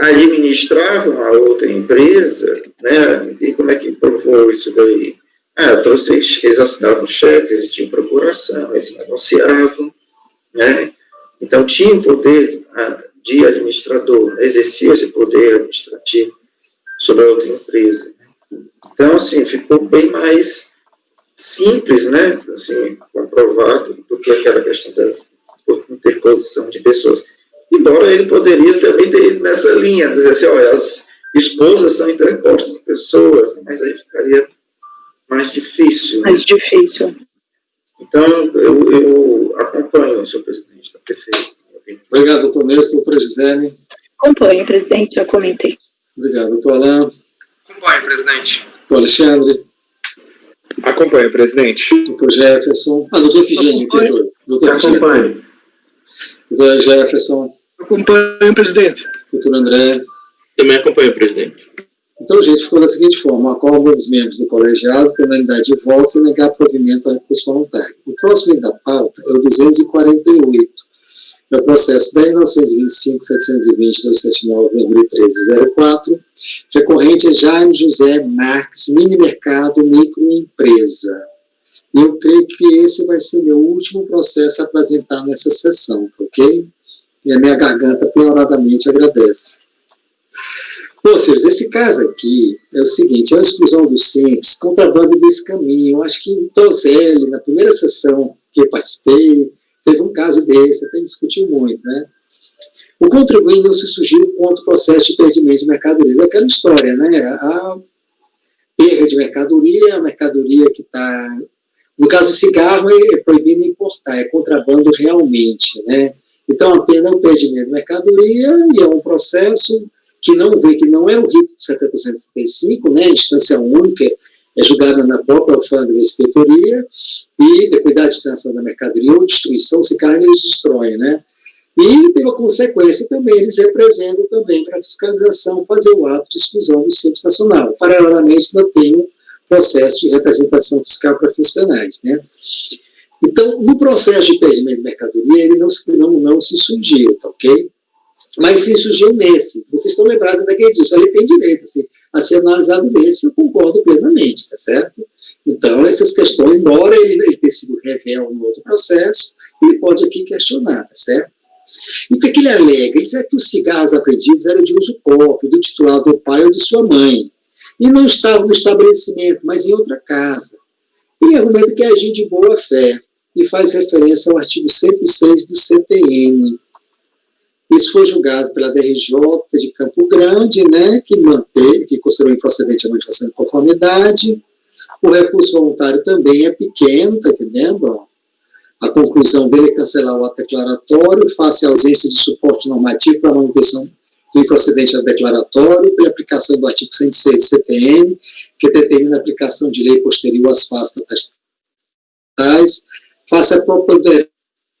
administravam a outra empresa, né? E como é que provou isso daí? Eles assinavam cheques, eles tinham procuração, eles negociavam, né? Então, tinham poder de administrador, exercia esse poder administrativo sobre a outra empresa. Então, assim, ficou bem mais simples, né? Assim, comprovado do que aquela questão da interposição de pessoas. Embora ele poderia também ter ido nessa linha, dizer assim, olha, as esposas são interpostas pessoas, mas aí ficaria mais difícil. Mais difícil. Então, eu acompanho, senhor presidente, está perfeito. Obrigado, doutor Nelson. Doutora Gisele. Acompanho, presidente, já comentei. Obrigado, doutor Alain. Acompanho, presidente. Doutor Alexandre. Acompanho, presidente. Doutor Jefferson. Doutor Efigênio, perdoe. Doutor Acompanho. Doutor Jefferson. Acompanho, presidente. Doutor André. Também acompanho, presidente. Então, gente, ficou da seguinte forma: acordo os membros do colegiado por unanimidade de votos e negar provimento ao recurso voluntário. O próximo da pauta é o 248, É o processo 10.925.720.279.2013.04, recorrente a Jaime José Marques, Mini Mercado Microempresa. E eu creio que esse vai ser meu último processo a apresentar nessa sessão, ok? E a minha garganta pioradamente agradece. Bom, senhores, esse caso aqui é o seguinte, é a exclusão do Simples, contrabando desse caminho. Eu acho que em Tozelli, na primeira sessão que eu participei, teve um caso desse, até discutiu muito, né? O contribuinte não se surgiu contra o processo de perdimento de mercadorias. É aquela história, né? A perda de mercadoria, a mercadoria que está... No caso do cigarro, é proibido importar, é contrabando realmente, né? Então, a pena é o perdimento de mercadoria e é um processo que não é o rito de 70.175, né? Instância única, é julgada na própria alfândega da inspetoria, e depois da distância da mercadoria ou destruição, se caem, eles destroem, né? E tem uma consequência também, eles representam também para a fiscalização fazer o ato de exclusão do Simples Nacional. Paralelamente, ainda tem um processo de representação fiscal para fins penais, né? Então, no processo de perdimento de mercadoria, ele não se surgiu, tá ok? Mas se surgiu nesse. Vocês estão lembrados daquele disso, ele tem direito assim, a ser analisado nesse, eu concordo plenamente, tá certo? Então, essas questões, embora ele tenha sido réu no outro processo, ele pode aqui questionar, tá certo? E o que ele alega? Ele diz que os cigarros apreendidos eram de uso próprio, do titular do pai ou de sua mãe, e não estavam no estabelecimento, mas em outra casa. Ele argumenta que agiu de boa fé, e faz referência ao artigo 106 do CTN. Isso foi julgado pela DRJ de Campo Grande, né, que considerou improcedente a manifestação de conformidade. O recurso voluntário também é pequeno, está entendendo? Ó? A conclusão dele é cancelar o ato declaratório, face à ausência de suporte normativo para a manutenção do improcedente ao declaratório, pela aplicação do artigo 106 do CTN, que determina a aplicação de lei posterior às fases tais, face à própria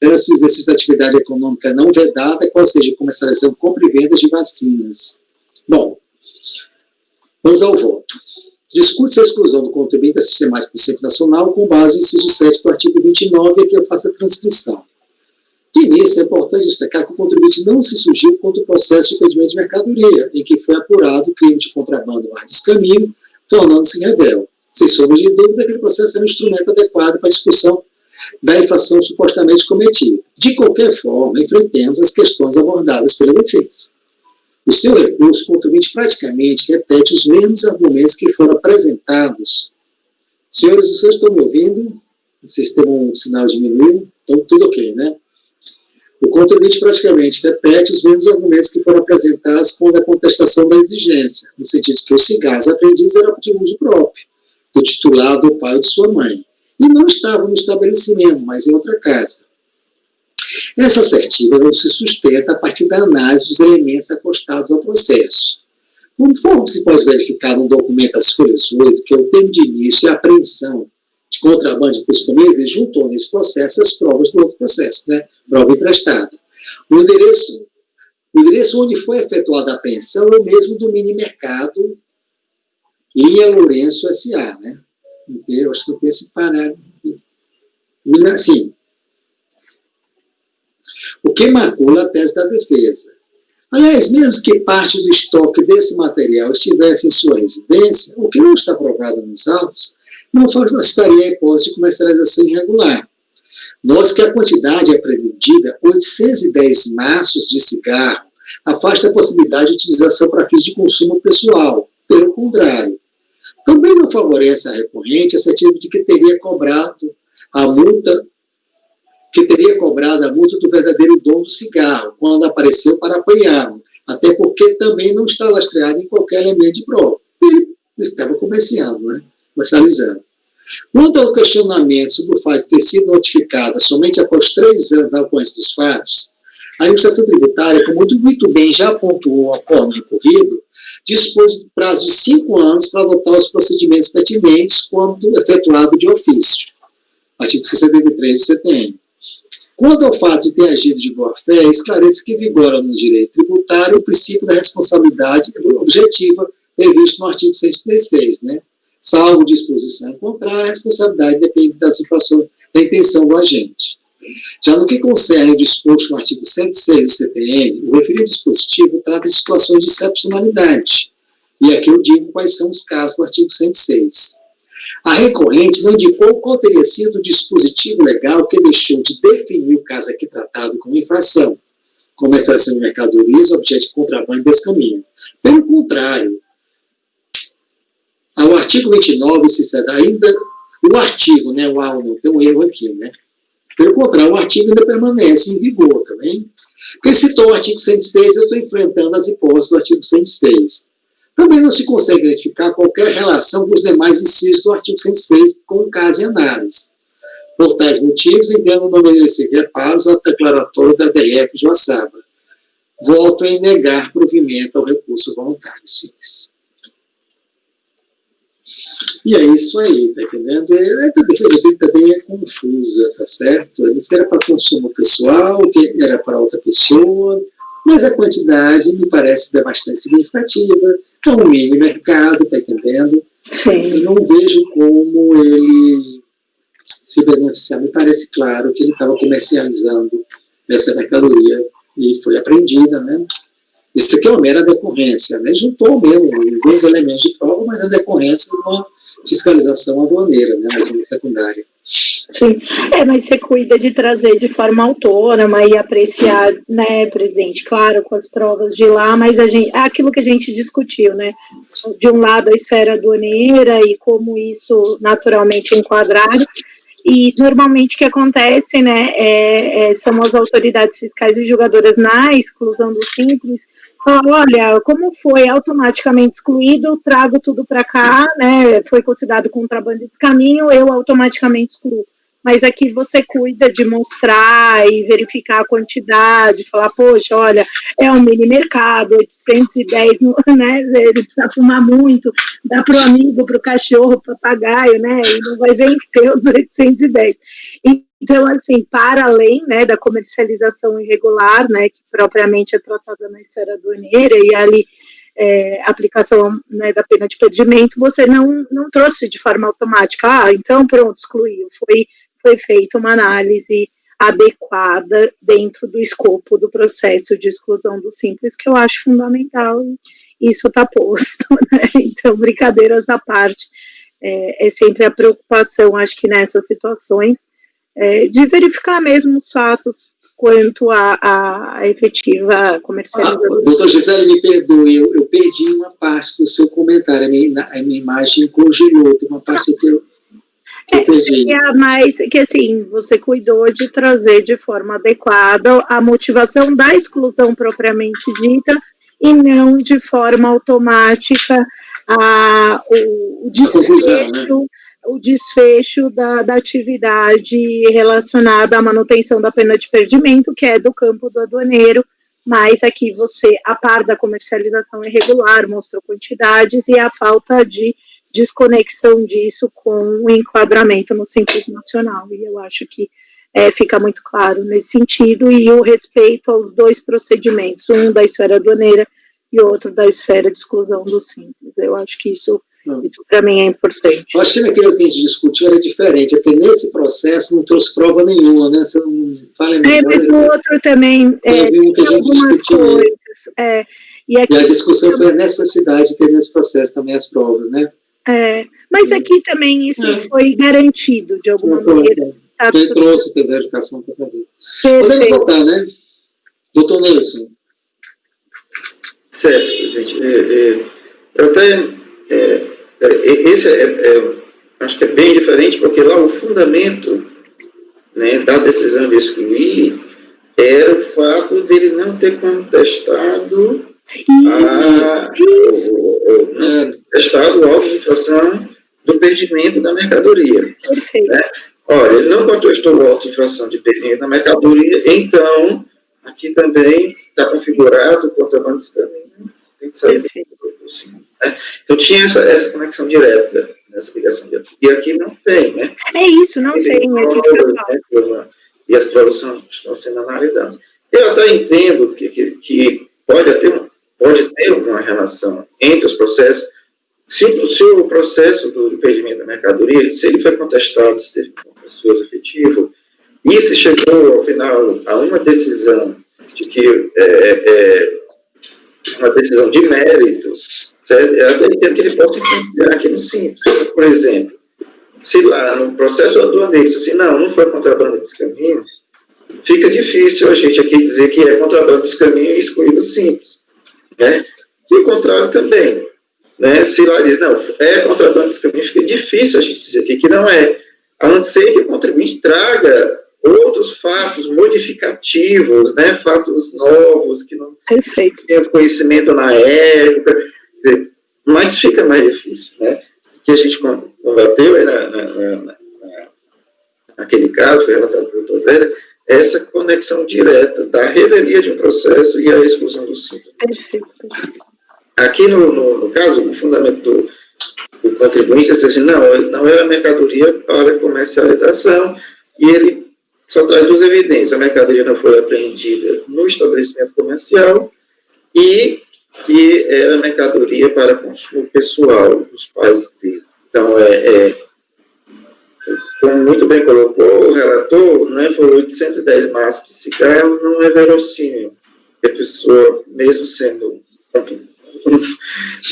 o exercício da atividade econômica não vedada, qual seja a comercialização, compra e vendas de vacinas. Bom, vamos ao voto. Discute-se a exclusão do contribuinte da sistemática do Simples Nacional com base no inciso 7 do artigo 29, e aqui eu faço a transcrição. De início, é importante destacar que o contribuinte não se surgiu contra o processo de perdimento de mercadoria, em que foi apurado o crime de contrabando ar descaminho, tornando-se revel. Sem sombra de dúvida, aquele processo era um instrumento adequado para a discussão da infração supostamente cometida. De qualquer forma, enfrentemos as questões abordadas pela defesa. O seu recurso, o contribuinte praticamente repete os mesmos argumentos que foram apresentados. Senhores, os senhores estão me ouvindo? Vocês têm um sinal diminuiu? Então, tudo ok, né? O contribuinte praticamente repete os mesmos argumentos que foram apresentados quando a contestação da exigência, no sentido de que os cigarros apreendidos eram de uso próprio, do titular, do pai ou de sua mãe, e não estavam no estabelecimento, mas em outra casa. Essa assertiva não se sustenta a partir da análise dos elementos acostados ao processo. Conforme se pode verificar no documento das folhas 8, que é o termo de início e apreensão de contrabando de customeiros, ele juntou nesse processo as provas do outro processo, né? Prova emprestada. O endereço onde foi efetuada a apreensão é o mesmo do mini mercado Linha Lourenço S.A., né? Eu acho que eu tenho esse parágrafo. Assim, o que macula a tese da defesa. Aliás, mesmo que parte do estoque desse material estivesse em sua residência, o que não está provado nos autos, não estaria a hipótese de comercialização irregular. Nós que a quantidade apreendida, 810 maços de cigarro, afasta a possibilidade de utilização para fins de consumo pessoal. Pelo contrário, também não favorece a recorrente a certeza de que teria cobrado a multa do verdadeiro dono do cigarro, quando apareceu para apoiá-lo, até porque também não está lastreado em qualquer elemento de prova. Ele estava comercializando, né? Quanto ao questionamento sobre o fato de ter sido notificada somente após 3 anos ao ocorrência dos fatos, a administração tributária, como muito bem já pontuou a forma recorrido, dispôs de prazo de 5 anos para adotar os procedimentos pertinentes quando efetuado de ofício. Artigo 63 do CTN. Quanto ao fato de ter agido de boa-fé, esclarece que vigora no direito tributário o princípio da responsabilidade objetiva previsto no artigo 136, né? Salvo disposição contrária, a responsabilidade depende das infrações da intenção do agente. Já no que concerne o disposto no artigo 106 do CPM, o referido dispositivo trata de situações de excepcionalidade. E aqui eu digo quais são os casos do artigo 106. A recorrente não indicou qual teria sido o dispositivo legal que deixou de definir o caso aqui tratado como infração, comercialização de mercadorias, objeto de contrabando e descaminho. Pelo contrário, ao artigo 29, se ainda o artigo, né, o A não, tem um erro aqui, né? Pelo contrário, o artigo ainda permanece em vigor, tá bem? Porque ele citou o artigo 106, eu estou enfrentando as hipóteses do artigo 106. Também não se consegue identificar qualquer relação com os demais incisos do artigo 106 com o caso em análise. Por tais motivos, entendo não merecer reparos ao declaratório da DRF de Joaçaba. Volto em negar provimento ao recurso voluntário, senhores. E é isso aí, tá entendendo? A defesa dele também é confusa, tá certo? Ele disse que era para consumo pessoal, que era para outra pessoa, mas a quantidade me parece ser bastante significativa. É um mini mercado, tá entendendo? Sim. Eu não vejo como ele se beneficiar. Me parece claro que ele estava comercializando essa mercadoria e foi apreendida, né? Isso aqui é uma mera decorrência, né? Juntou mesmo dois elementos de prova, mas a decorrência de uma fiscalização aduaneira, né? Na zona secundária. Sim, mas você cuida de trazer de forma autônoma e apreciar, né, presidente, claro, com as provas de lá, mas é aquilo que a gente discutiu, né, de um lado a esfera aduaneira e como isso naturalmente é enquadrado, e normalmente o que acontece, né, são as autoridades fiscais e julgadoras na exclusão do simples, olha, como foi automaticamente excluído, trago tudo para cá, né, foi considerado contrabando de descaminho, eu automaticamente excluo. Mas aqui você cuida de mostrar e verificar a quantidade, falar, poxa, olha, é um mini mercado, 810, né, ele precisa fumar muito, dá para o amigo, para o cachorro, para o papagaio, né, e não vai vencer os 810. Então, assim, para além, né, da comercialização irregular, né, que propriamente é tratada na esfera aduaneira e ali aplicação, né, da pena de perdimento, você não trouxe de forma automática, então pronto, excluiu, foi feita uma análise adequada dentro do escopo do processo de exclusão do simples, que eu acho fundamental, isso está posto, né? Então, brincadeiras à parte, é sempre a preocupação, acho que nessas situações, de verificar mesmo os fatos quanto à efetiva comercialização. Doutor Gisele, me perdoe, eu perdi uma parte do seu comentário, a minha imagem congelou, tem uma parte que eu perdi. Mas que assim, você cuidou de trazer de forma adequada a motivação da exclusão propriamente dita e não de forma automática o desfecho, né? O desfecho da atividade relacionada à manutenção da pena de perdimento, que é do campo do aduaneiro, mas aqui você, a par da comercialização irregular, mostrou quantidades e a falta de desconexão disso com o enquadramento no Simples Nacional, e eu acho que fica muito claro nesse sentido, e o respeito aos dois procedimentos, um da esfera aduaneira e outro da esfera de exclusão do Simples. Eu acho que isso para mim é importante. Eu acho que naquilo que a gente discutiu era diferente, porque nesse processo não trouxe prova nenhuma, né? Você não fala mas no outro também tem algumas coisas. E a discussão foi a necessidade de ter nesse processo também as provas, né? Mas aqui também isso foi garantido, de alguma maneira. Quem trouxe teve a educação para fazer. Podemos votar, né? Doutor Nelson. Certo, presidente. Eu até... esse acho que é bem diferente, porque lá o fundamento, né, da decisão de excluir era o fato dele não ter contestado o auto de infração do perdimento da mercadoria. Né? Olha, ele não contestou o auto de infração de perdimento da mercadoria, então aqui também está configurado o contrabando de caminho, tem que sair possível. Né? Então tinha essa conexão direta, essa ligação direta. E aqui não tem, né? Isso, não tem. Provas, né, e as provas estão sendo analisadas. Eu até entendo que pode ter uma relação entre os processos. Se o processo do perdimento da mercadoria, se ele foi contestado, se teve um processo efetivo, E se chegou, ao final, a uma decisão de que uma decisão de mérito, certo? Eu entendo que ele possa influenciar aqui no Simples. Por exemplo, se lá no processo aduaneiro diz assim, não foi contrabando de descaminho, fica difícil a gente aqui dizer que é contrabando de descaminho e excluir do Simples, né? E o contrário também, né? Se lá diz, não, é contrabando de descaminho, fica difícil a gente dizer aqui que não é, a não ser que o contribuinte traga outros fatos modificativos, né? Fatos novos, que não tinha conhecimento na época, mas fica mais difícil, né? Que a gente combateu naquele caso, foi relatado pelo Dr. Zélia, essa conexão direta da revelia de um processo e a exclusão do Simples. Perfeito. Aqui, no caso, o fundamento do contribuinte é assim, não é a mercadoria para comercialização, e ele só traz duas evidências: a mercadoria não foi apreendida no estabelecimento comercial e que era mercadoria para consumo pessoal dos pais dele. Então, como muito bem colocou o relator, né, foi 810 maços de cigarro, não é verossímil que a pessoa, mesmo sendo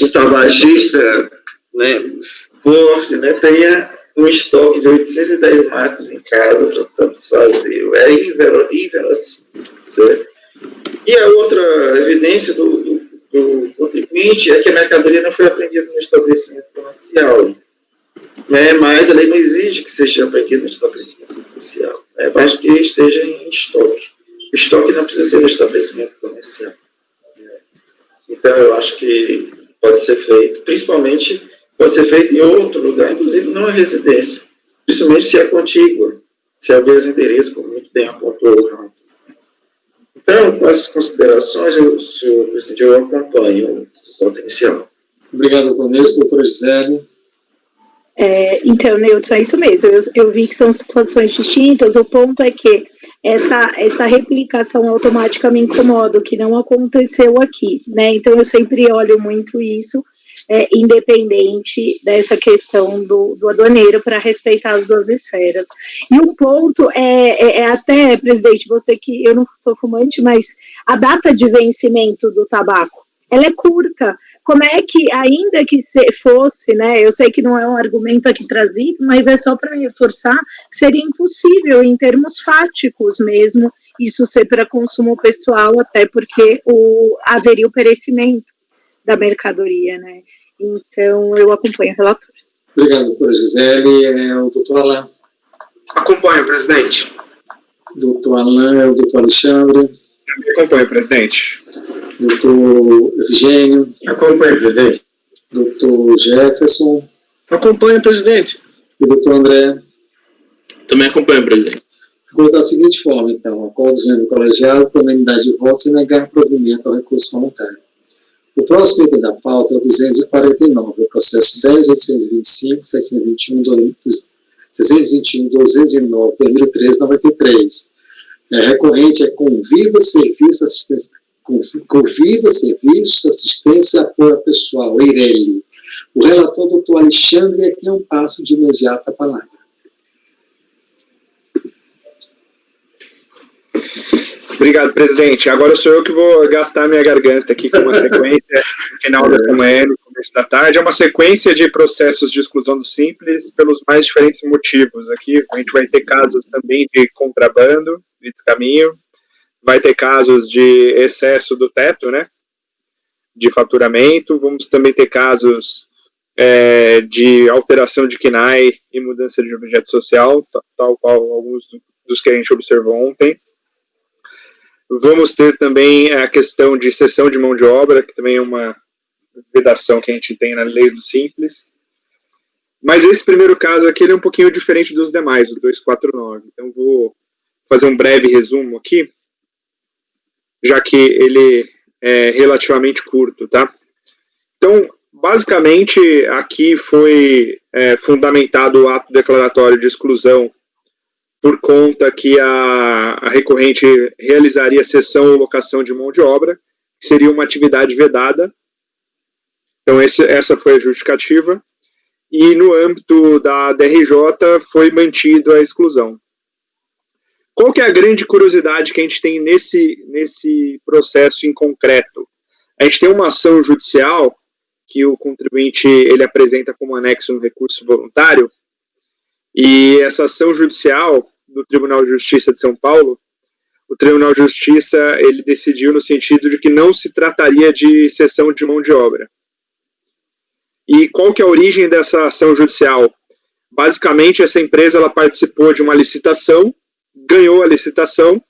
um tabagista, né, forte, né, tenha um estoque de 810 maços em casa para satisfazer. É inverossímil, certo? E a outra evidência do contribuinte é que a mercadoria não foi apreendida no estabelecimento comercial, né, mas a lei não exige que seja apreendida no estabelecimento comercial, né, basta que esteja em estoque. O estoque não precisa ser no estabelecimento comercial. Então, eu acho que pode ser feito, principalmente, pode ser feito em outro lugar, inclusive não é residência, principalmente se é contígua, se é o mesmo endereço, como muito bem apontou. Então, com essas considerações, senhor presidente, eu acompanho o ponto inicial. Obrigado, doutor Neusto. Doutora Gisele. Então, Neutro, é isso mesmo. Eu vi que são situações distintas. O ponto é que essa replicação automática me incomoda, o que não aconteceu aqui, né? Então, eu sempre olho muito isso, independente dessa questão do aduaneiro, para respeitar as duas esferas. E o ponto até, presidente, você que eu não sou fumante, mas a data de vencimento do tabaco, ela é curta. Como é que, ainda que fosse, né, eu sei que não é um argumento aqui trazido, mas é só para reforçar, seria impossível, em termos fáticos mesmo, isso ser para consumo pessoal, até porque haveria o perecimento da mercadoria, né? Então, eu acompanho o relator. Obrigado, doutora Gisele. O doutor Alain. Acompanho, presidente. Doutor Alain, o doutor Alexandre. Acompanho, presidente. Doutor Eugênio. Acompanho, presidente. Doutor Jefferson. Acompanho, presidente. E doutor André. Também acompanho, presidente. Ficou da seguinte forma, então: acordo do colegiado, por unanimidade de votos, e negar provimento ao recurso voluntário. O próximo item da pauta é o 249, o processo 10.825, 621, 209, 2013, 93. Recorrente Conviva Serviço Assistência e Apoio Pessoal, EIRELI. O relator, doutor Alexandre, aqui é um passo de imediata palavra. Obrigado, presidente. Agora sou eu que vou gastar minha garganta aqui com uma sequência final da manhã, no começo da tarde. É uma sequência de processos de exclusão do Simples pelos mais diferentes motivos. Aqui a gente vai ter casos também de contrabando, de descaminho, vai ter casos de excesso do teto, né, de faturamento, vamos também ter casos de alteração de KNAI e mudança de objeto social, tal qual alguns dos que a gente observou ontem. Vamos ter também a questão de cessão de mão de obra, que também é uma vedação que a gente tem na lei do Simples. Mas esse primeiro caso aqui ele é um pouquinho diferente dos demais, o 249. Então vou fazer um breve resumo aqui, já que ele é relativamente curto, tá? Então, basicamente, aqui foi fundamentado o ato declaratório de exclusão por conta que a recorrente realizaria cessão ou locação de mão de obra, que seria uma atividade vedada. Então, essa foi a justificativa. E no âmbito da DRJ foi mantido a exclusão. Qual que é a grande curiosidade que a gente tem nesse processo em concreto? A gente tem uma ação judicial que o contribuinte ele apresenta como anexo no recurso voluntário, e essa ação judicial do Tribunal de Justiça de São Paulo, o Tribunal de Justiça ele decidiu no sentido de que não se trataria de cessão de mão de obra. E qual que é a origem dessa ação judicial? Basicamente, essa empresa ela participou de uma licitação, ganhou a licitação,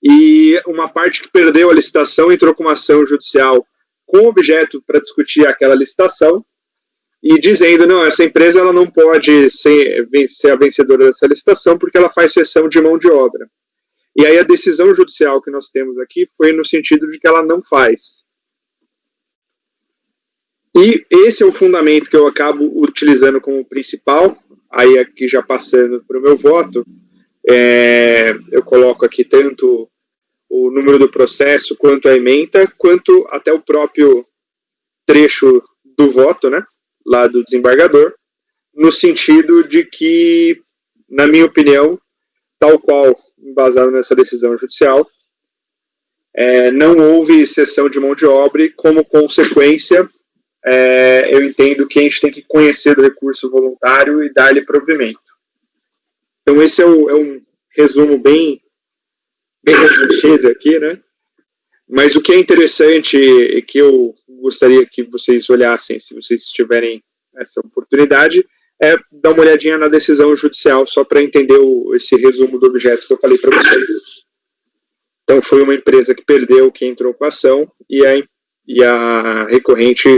e uma parte que perdeu a licitação entrou com uma ação judicial com objeto para discutir aquela licitação, e dizendo, não, essa empresa ela não pode ser a vencedora dessa licitação porque ela faz cessão de mão de obra. E aí a decisão judicial que nós temos aqui foi no sentido de que ela não faz. E esse é o fundamento que eu acabo utilizando como principal, aí aqui já passando para o meu voto, eu coloco aqui tanto o número do processo, quanto a ementa, quanto até o próprio trecho do voto, né, lá do desembargador, no sentido de que, na minha opinião, tal qual embasado nessa decisão judicial, não houve cessão de mão de obra e, como consequência, eu entendo que a gente tem que conhecer do recurso voluntário e dar-lhe provimento. Então, esse é um resumo bem resumido aqui, né? Mas o que é interessante e que eu gostaria que vocês olhassem, se vocês tiverem essa oportunidade, é dar uma olhadinha na decisão judicial, só para entender esse resumo do objeto que eu falei para vocês. Então, foi uma empresa que perdeu, que entrou com a ação, e a recorrente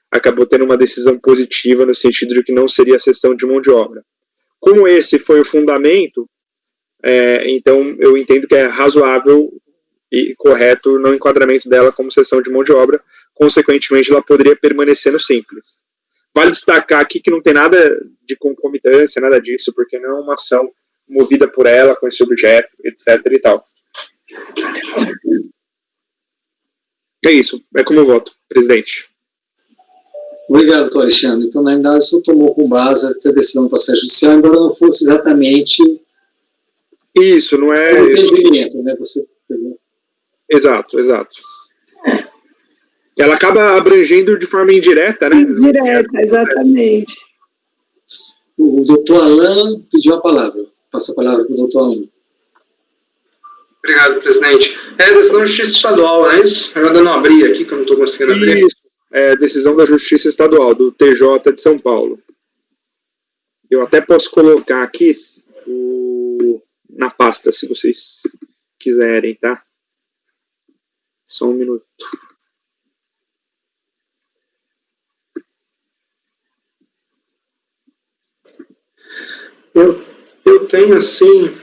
acabou tendo uma decisão positiva no sentido de que não seria cessão de mão de obra. Como esse foi o fundamento, então eu entendo que é razoável e correto no enquadramento dela como cessão de mão de obra, consequentemente ela poderia permanecer no simples. Vale destacar aqui que não tem nada de concomitância, nada disso, porque não é uma ação movida por ela, com esse objeto, etc. e tal. É isso, é como eu voto, presidente. Obrigado, doutor Alexandre. Então, na verdade, o senhor tomou com base essa decisão do processo judicial, embora não fosse exatamente isso, não é... o entendimento, né? Você pegou. Exato. Ela acaba abrangendo de forma indireta, né? Indireta, exatamente. O doutor Alain pediu a palavra. Passa a palavra para o doutor Alain. Obrigado, presidente. Decisão da Justiça Estadual, não é isso? Eu ainda não abri aqui, que eu não estou conseguindo abrir. Isso, decisão da Justiça Estadual, do TJ de São Paulo. Eu até posso colocar aqui na pasta, se vocês quiserem, tá? Só um minuto. Eu tenho, assim,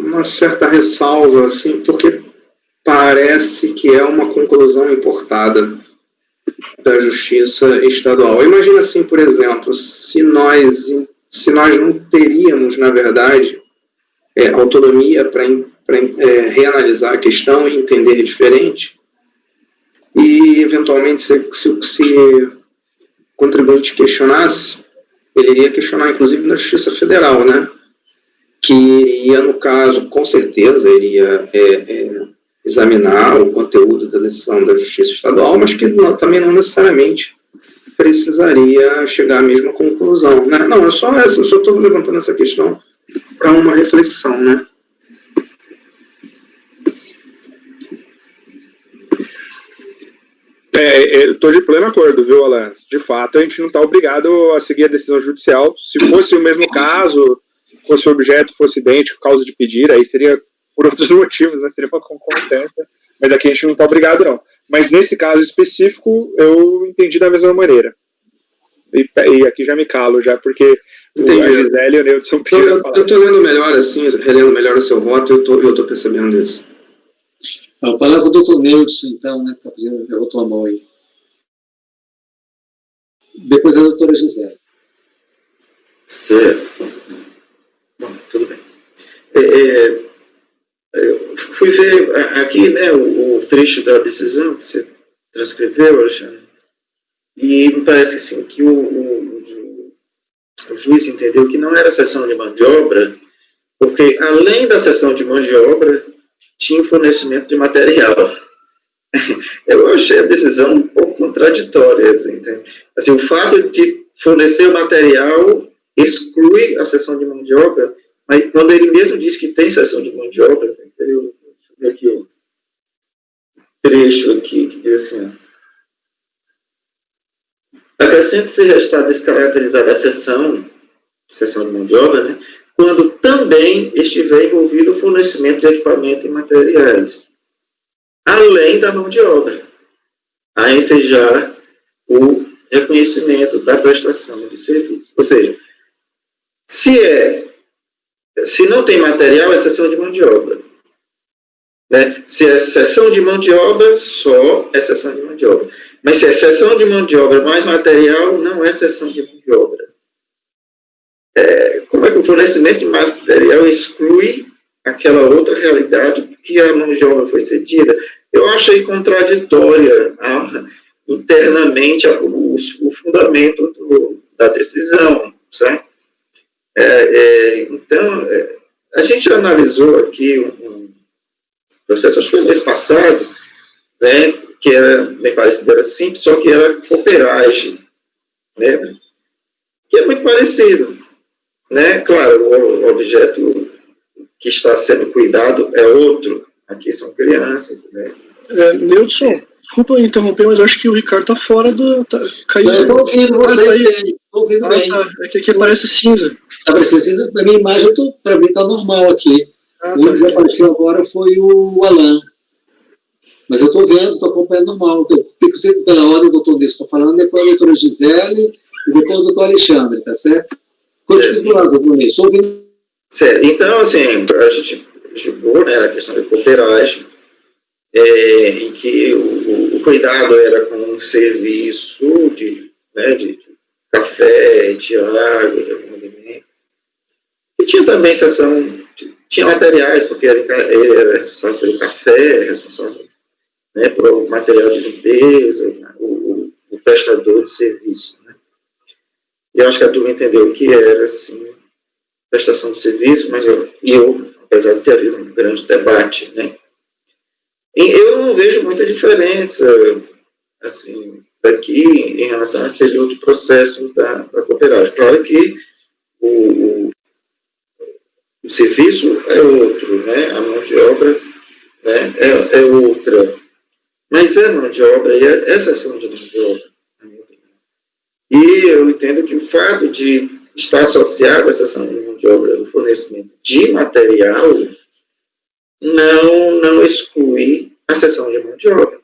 uma certa ressalva, assim, porque parece que é uma conclusão importada da Justiça Estadual. Imagina assim, por exemplo, se nós não teríamos, na verdade, autonomia para reanalisar a questão e entender diferente, e, eventualmente, se o contribuinte questionasse, ele iria questionar, inclusive, na Justiça Federal, né? Que iria, no caso, com certeza, iria examinar o conteúdo da decisão da Justiça Estadual, mas que também não necessariamente precisaria chegar à mesma conclusão, né? Não, eu só estou levantando essa questão para uma reflexão, né? Eu estou de pleno acordo, viu, Alan? De fato, a gente não está obrigado a seguir a decisão judicial. Se fosse o mesmo caso, fosse o objeto, fosse idêntico, causa de pedir, aí seria por outros motivos, né? Seria uma concomitância, mas aqui a gente não está obrigado, não. Mas nesse caso específico, eu entendi da mesma maneira. E aqui já me calo, já, porque entendi. A Gisele e o Neudson pediram a palavra. Eu estou lendo melhor, assim, relendo melhor o seu voto, e eu estou percebendo isso. A palavra do doutor Neudson, então, né, que está pedindo, eu vou tomar a mão aí. Depois a doutora Gisele. Certo. Bom, tudo bem. Eu fui ver aqui, né, o trecho da decisão que você transcreveu, Alexandre, e me parece assim, que o juiz entendeu que não era cessão de mão de obra, Porque, além da cessão de mão de obra, tinha o fornecimento de material. Eu achei a decisão um pouco contraditória. Assim, o fato de fornecer o material exclui a cessão de mão de obra, mas quando ele mesmo diz que tem cessão de mão de obra, deixa eu ver aqui o trecho aqui, que diz assim: acrescenta-se restar descaracterizada a cessão de mão de obra, né, quando também estiver envolvido o fornecimento de equipamento e materiais, além da mão de obra, a ensejar o reconhecimento da prestação de serviço. Ou seja, se não tem material, é cessão de mão de obra. Né? Se é cessão de mão de obra, só é cessão de mão de obra. Mas se é cessão de mão de obra mais material, não é cessão de mão de obra. Como é que o fornecimento de material exclui aquela outra realidade que a mão de obra foi cedida? Eu achei contraditória internamente o fundamento da decisão, certo? Então, a gente analisou aqui um processo, acho que foi no mês passado, né, que era, bem parecido, era simples, só que era cooperagem, né, que é muito parecido, né, claro, o objeto que está sendo cuidado é outro, aqui são crianças, né. Neudson, desculpa interromper, mas acho que o Ricardo está fora do... Caiu. Eu estou ouvindo vocês bem, estou ouvindo bem. Tá. É que aqui parece cinza. Está parecendo cinza, a minha imagem, para mim, está normal aqui. O único que apareceu agora foi o Alan. Mas eu estou vendo, estou acompanhando normal. Tem que ser pela ordem, o doutor Nilson está falando, depois a doutora Gisele e depois o doutor Alexandre, tá certo? Continue do lado, doutor Nilson. Estou ouvindo. Certo. Então, assim, a gente julgou, né, a questão de cooperagem, em que o cuidado era com um serviço de café, de água, de alimento. E tinha também sessão, tinha materiais, porque ele era responsável pelo café, responsável, né, pelo material de limpeza, né, o prestador de serviço. Né. E eu acho que a turma entendeu que era, assim, prestação de serviço, mas eu, apesar de ter havido um grande debate, né, eu não vejo muita diferença, assim, daqui em relação àquele outro processo da cooperagem. Claro que o serviço é outro, né? A mão de obra, né, é outra. Mas é mão de obra e é exceção de mão de obra, na minha opinião. E eu entendo que o fato de estar associado à exceção de mão de obra no fornecimento de material não exclui a cessão de mão de obra.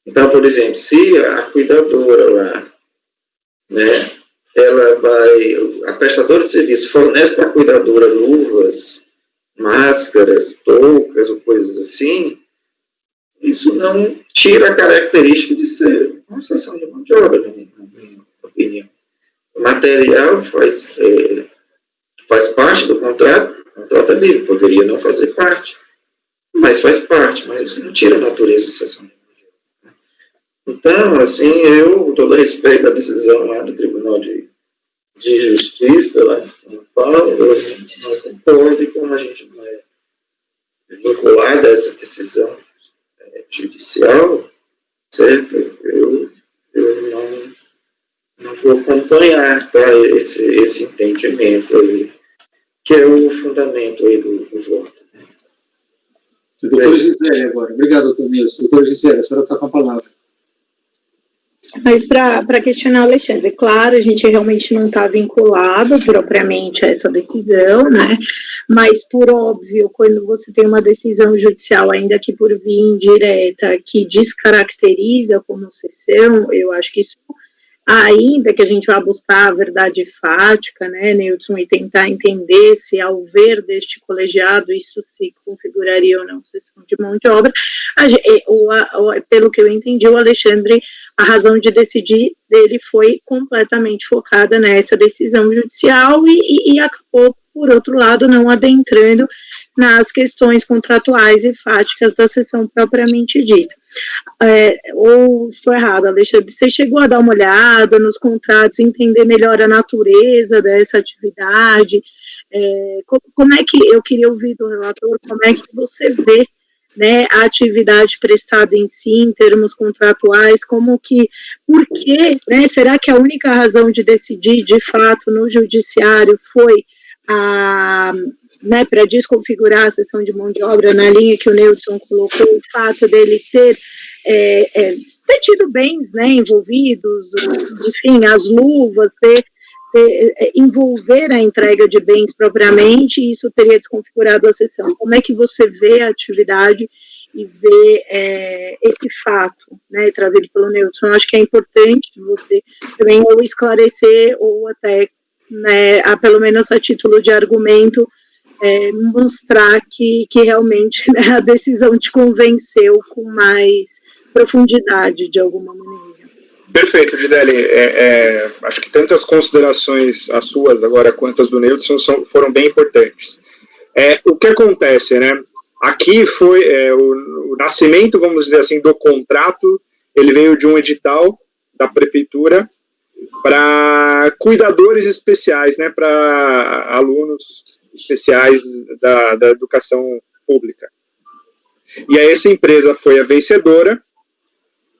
Então, por exemplo, se a cuidadora lá, né, a prestadora de serviço fornece para a cuidadora luvas, máscaras, toucas ou coisas assim, isso não tira a característica de ser uma cessão de mão de obra, na minha opinião. O material faz parte do contrato, o contrato é livre, poderia não fazer parte, mas faz parte, mas isso não tira a natureza de cessão de mão de obra. Então, assim, eu, com todo respeito à decisão lá do Tribunal de Justiça, lá em São Paulo, eu não concordo, e como a gente não é vinculado a essa decisão judicial, certo? Eu não vou acompanhar, tá, esse entendimento aí, que é o fundamento aí do voto. Doutora Gisele agora. Obrigado, doutor Nilson. Doutora Gisele, a senhora está com a palavra. Mas para questionar o Alexandre, claro, a gente realmente não está vinculado propriamente a essa decisão, né? Mas, por óbvio, quando você tem uma decisão judicial, ainda que por via indireta, que descaracteriza como cessão, eu acho que isso, ainda que a gente vá buscar a verdade fática, né, Neudson, e tentar entender se, ao ver deste colegiado, isso se configuraria ou não cessão de mão de obra, pelo que eu entendi, o Alexandre, a razão de decidir dele foi completamente focada nessa decisão judicial e acabou, por outro lado, não adentrando nas questões contratuais e fáticas da sessão propriamente dita. Ou estou errada, Alexandre, você chegou a dar uma olhada nos contratos, entender melhor a natureza dessa atividade, Como é que, eu queria ouvir do relator, como é que você vê, né, a atividade prestada em si, em termos contratuais, por quê, né, será que a única razão de decidir, de fato, no judiciário foi né, para desconfigurar a seção de mão de obra na linha que o Neudson colocou, o fato dele ter tido bens, né, envolvidos, enfim, as luvas, envolver a entrega de bens propriamente, e isso teria desconfigurado a seção. Como é que você vê a atividade e vê esse fato, né, trazido pelo Neudson? Eu acho que é importante você também ou esclarecer, ou até, né, pelo menos a título de argumento, mostrar que realmente, né, a decisão te convenceu com mais profundidade, de alguma maneira. Perfeito, Gisele. Acho que tanto as considerações, as suas agora, quanto as do Neudson, foram bem importantes. O que acontece, né? Aqui foi o nascimento, vamos dizer assim, do contrato, ele veio de um edital da prefeitura para cuidadores especiais, né? Para alunos especiais da educação pública. E aí essa empresa foi a vencedora,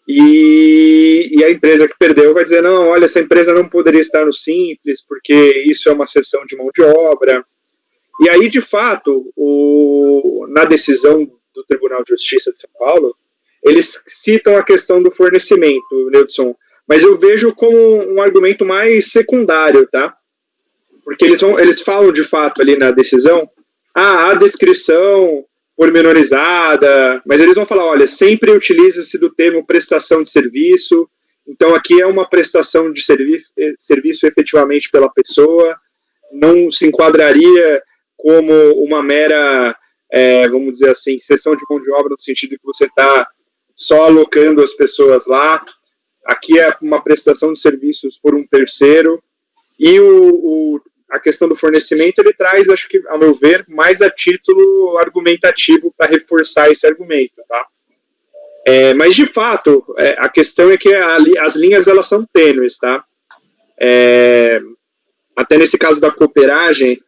e a empresa que perdeu vai dizer, não, olha, essa empresa não poderia estar no Simples, porque isso é uma cessão de mão de obra. E aí, de fato, na decisão do Tribunal de Justiça de São Paulo, eles citam a questão do fornecimento, Neudson, mas eu vejo como um argumento mais secundário, tá? Porque eles falam, de fato, ali na decisão, a descrição pormenorizada, mas eles vão falar, olha, sempre utiliza-se do termo prestação de serviço, então aqui é uma prestação de serviço efetivamente pela pessoa, não se enquadraria como uma mera, vamos dizer assim, cessão de mão de obra, no sentido que você está só alocando as pessoas lá, aqui é uma prestação de serviços por um terceiro, e a questão do fornecimento, ele traz, acho que, ao meu ver, mais a título argumentativo para reforçar esse argumento, tá? Mas, de fato, a questão é que as linhas, elas são tênues, tá? Até nesse caso da cooperagem,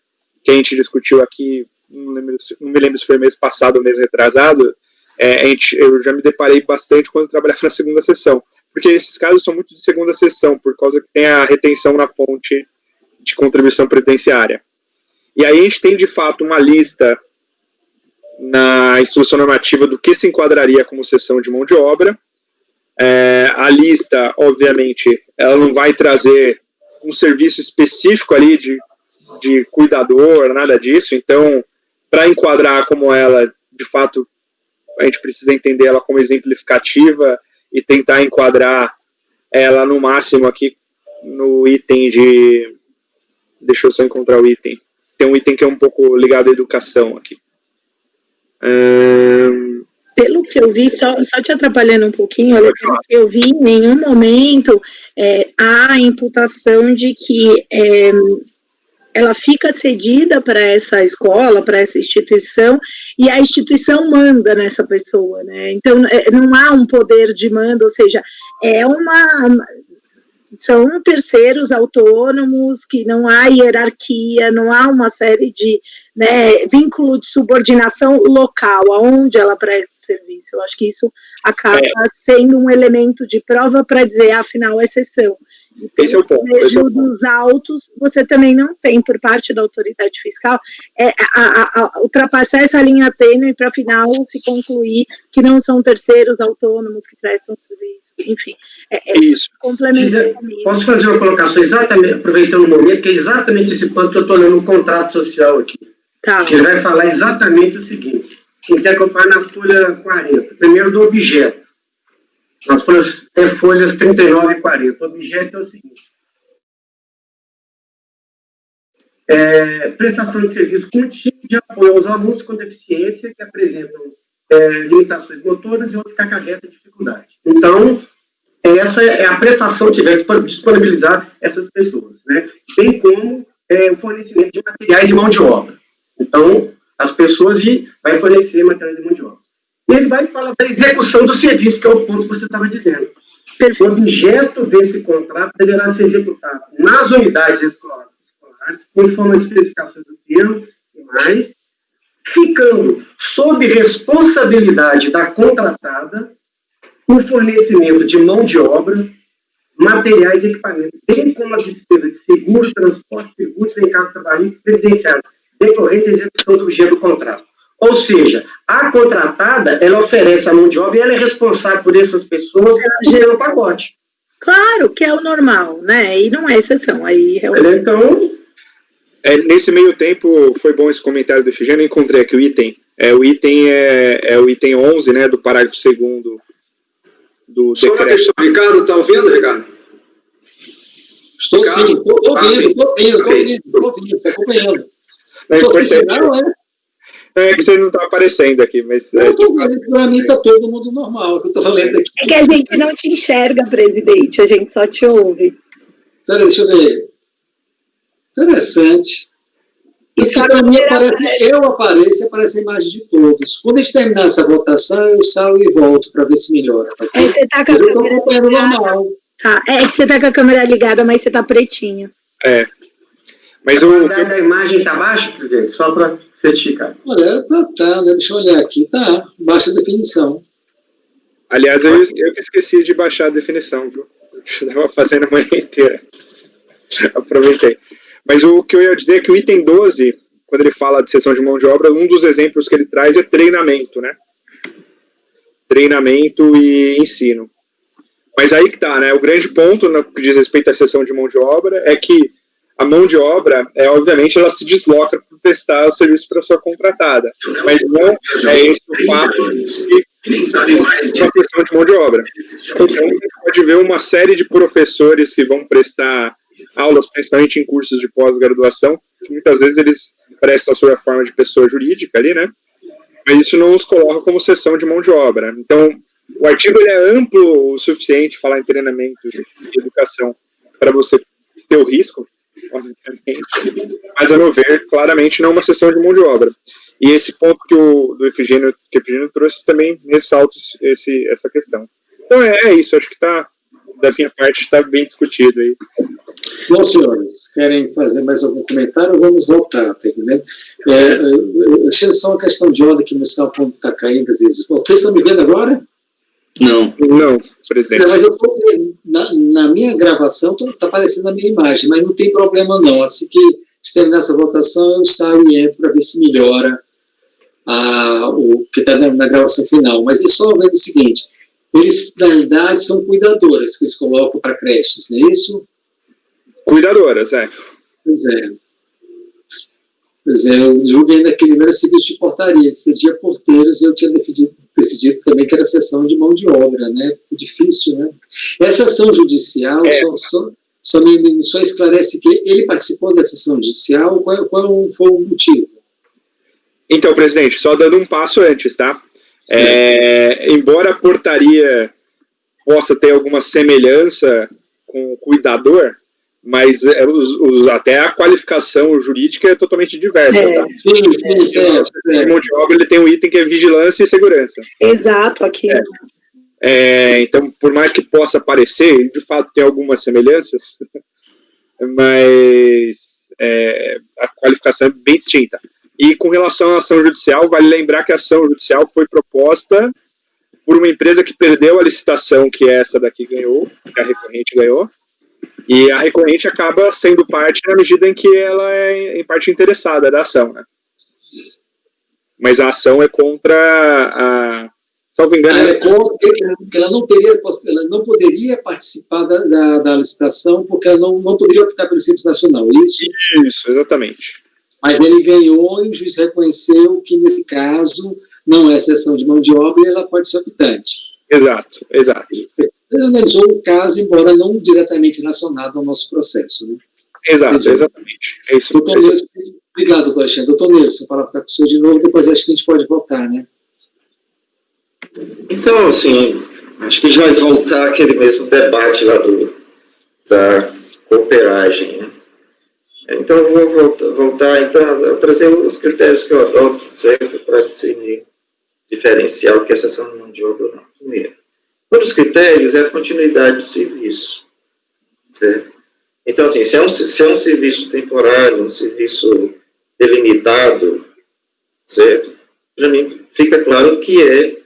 que a gente discutiu aqui, não me lembro se foi mês passado ou mês retrasado, eu já me deparei bastante quando eu trabalhava na segunda sessão, porque esses casos são muito de segunda sessão, por causa que tem a retenção na fonte de contribuição previdenciária. E aí a gente tem, de fato, uma lista na instrução normativa do que se enquadraria como cessão de mão de obra. A lista, obviamente, ela não vai trazer um serviço específico ali de cuidador, nada disso. Então, para enquadrar como ela, de fato, a gente precisa entender ela como exemplificativa e tentar enquadrar ela no máximo aqui no item de... Deixa eu só encontrar o item. Tem um item que é um pouco ligado à educação aqui. Pelo que eu vi, só te atrapalhando um pouquinho, olha, pelo que eu vi, em nenhum momento há a imputação de que ela fica cedida para essa escola, para essa instituição, e a instituição manda nessa pessoa, né? Então, não há um poder de mando, ou seja, são terceiros autônomos, que não há hierarquia, não há uma série de vínculo de subordinação local, aonde ela presta o serviço. Eu acho que isso acaba sendo um elemento de prova para dizer, afinal, exceção. Esse é o ponto. Mesmo dos autos, você também não tem, por parte da autoridade fiscal, ultrapassar essa linha tênue para, afinal, se concluir que não são terceiros autônomos que prestam serviço. Enfim, isso. Complementar. Posso fazer uma colocação exatamente, aproveitando o momento, que é exatamente esse ponto que eu estou lendo no contrato social aqui. Tá. Que ele vai falar exatamente o seguinte. Quem quiser acompanhar na folha 40, primeiro do objeto. Nas folhas 39 e 40. O objeto é o seguinte. Prestação de serviço contínuo de apoio aos alunos com deficiência que apresentam limitações motoras e outros que acarretam dificuldade. Então, essa é a prestação que tiver para disponibilizar essas pessoas, né? Bem como o fornecimento de materiais de mão de obra. Então, as pessoas vão fornecer materiais de mão de obra. E ele vai falar da execução do serviço, que é o ponto que você estava dizendo. O objeto desse contrato deverá ser executado nas unidades escolares conforme as especificações do termo, e mais, ficando sob responsabilidade da contratada o fornecimento de mão de obra, materiais e equipamentos, bem como as despesas de seguros, transporte, tributos, encargos trabalhistas e previdenciários, decorrente da execução do objeto do contrato. Ou seja, a contratada, ela oferece a mão de obra e ela é responsável por essas pessoas gerando o pacote. Claro que é o normal, né? E não é exceção. Aí, realmente... Então, nesse meio tempo, foi bom esse comentário do Efigênio, eu encontrei aqui o item. O item é o item 11, né, do parágrafo 2º do Só uma decreto. questão, Ricardo, está ouvindo, Ricardo? Estou sim, estou ouvindo, estou acompanhando. Estou sem sinal, É que você não está aparecendo aqui, mas... Para mim está todo mundo normal, que eu estou falando aqui. É que a gente não te enxerga, presidente, a gente só te ouve. Peraí, deixa eu ver. Interessante. Para mim eu apareço e aparece a imagem de todos. Quando a gente terminar essa votação, eu saio e volto para ver se melhora. Tá? Você tá com a câmera ligada. Tá. É que você está com a câmera ligada, mas você está pretinho. Mas a qualidade da imagem está baixa, presidente? Só para certificar. Olha, tá, né? Deixa eu olhar aqui. Tá, baixa definição. Aliás, eu que esqueci de baixar a definição, viu? Eu estava fazendo a manhã inteira. Aproveitei. Mas o que eu ia dizer é que o item 12, quando ele fala de cessão de mão de obra, um dos exemplos que ele traz é treinamento, né? Treinamento e ensino. Mas aí que tá, né? O grande ponto no que diz respeito à cessão de mão de obra é que a mão de obra, obviamente, ela se desloca para prestar o serviço para a sua contratada. Mas não é esse o fato de uma questão de mão de obra. Então, a gente pode ver uma série de professores que vão prestar aulas, principalmente em cursos de pós-graduação, que muitas vezes eles prestam a sua forma de pessoa jurídica ali, né? Mas isso não os coloca como cessão de mão de obra. Então, o artigo ele é amplo o suficiente, falar em treinamento e educação, para você ter o risco, obviamente, mas, a meu ver, claramente não é uma cessão de mão de obra. E esse ponto que o Efigênio trouxe também ressalta essa questão. Então, é isso, acho que da minha parte está bem discutido aí. Bom, senhores, querem fazer mais algum comentário? Vamos voltar, tá entendendo? Achei só uma questão de ordem que o meu sinal está caindo às vezes. Vocês estão me vendo agora? Não, presidente. Não, mas eu tô vendo, na minha gravação está aparecendo a minha imagem, mas não tem problema não. Assim que terminar essa votação, eu saio e entro para ver se melhora o que está na gravação final. Mas é só vendo o seguinte, eles, na realidade, são cuidadoras que eles colocam para creches, não é isso? Cuidadoras, Pois é. Eu julguei naquele primeiro serviço de portaria, cedia porteiros, e eu tinha decidido também que era sessão de mão de obra, né? Difícil, né? Essa ação judicial só esclarece que ele participou da sessão judicial, qual foi o motivo? Então, presidente, só dando um passo antes, tá? Embora a portaria possa ter alguma semelhança com o cuidador, mas até a qualificação jurídica é totalmente diversa. Tá? Sim, certo. O mão de obra ele tem um item que é vigilância e segurança. Exato, aqui. Então, por mais que possa parecer, de fato tem algumas semelhanças, mas a qualificação é bem distinta. E com relação à ação judicial, vale lembrar que a ação judicial foi proposta por uma empresa que perdeu a licitação, que é essa daqui ganhou, que a recorrente ganhou, e a recorrente acaba sendo parte na medida em que ela é, em parte, interessada da ação, né? Mas a ação é contra salvo engano... Ela não poderia participar da licitação porque ela não poderia optar pelo Simples Nacional, isso? Isso, exatamente. Mas ele ganhou e o juiz reconheceu que, nesse caso, não é cessão de mão de obra e ela pode ser optante. Exato. Ele analisou o caso, embora não diretamente relacionado ao nosso processo, né? Exatamente. É isso. Obrigado, doutor Alexandre. Doutor Nilson, a palavra está com o senhor de novo, depois acho que a gente pode voltar, né? Então, assim, acho que já vai voltar aquele mesmo debate lá da cooperagem, né? Então, eu vou voltar a trazer os critérios que eu adoto, certo, para discernir, diferenciar o que é cessão de mão de obra ou não. Primeiro, um dos critérios é a continuidade do serviço, certo? Então, assim, se é um serviço temporário, um serviço delimitado, certo? Para mim, fica claro que é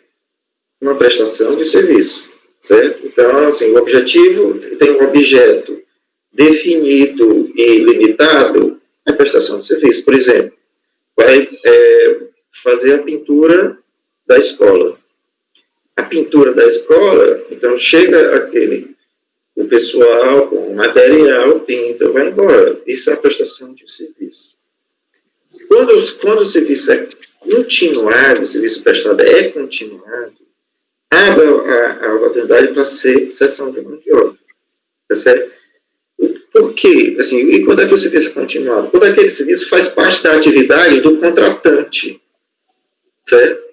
uma prestação de serviço, certo? Então, assim, o objetivo tem um objeto definido e limitado, é prestação de serviço. Por exemplo, vai fazer a pintura da escola. A pintura da escola, então chega o pessoal com o material, pinta, vai embora. Isso é a prestação de serviço. Quando o serviço é continuado, o serviço prestado é continuado, abre a oportunidade para ser cessão de mão de obra. Tá certo? Por quê? Assim, e quando é que o serviço é continuado? Quando aquele serviço faz parte da atividade do contratante. Certo?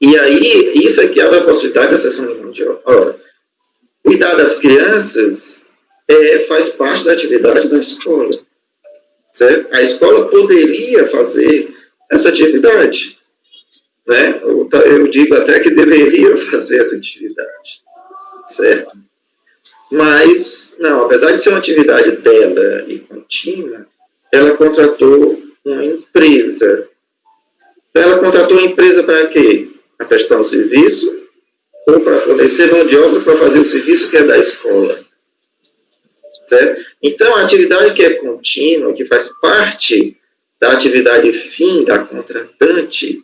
E aí, isso aqui abre a possibilidade da cessão de mão de obra. Ora, cuidar das crianças faz parte da atividade da escola. Certo? A escola poderia fazer essa atividade. Né? Eu digo até que deveria fazer essa atividade. Certo? Mas, não, apesar de ser uma atividade dela e contínua, ela contratou uma empresa. Ela contratou uma empresa para quê? Para prestar um serviço ou para fornecer mão de obra para fazer o serviço que é da escola. Certo? Então, a atividade que é contínua, que faz parte da atividade fim da contratante,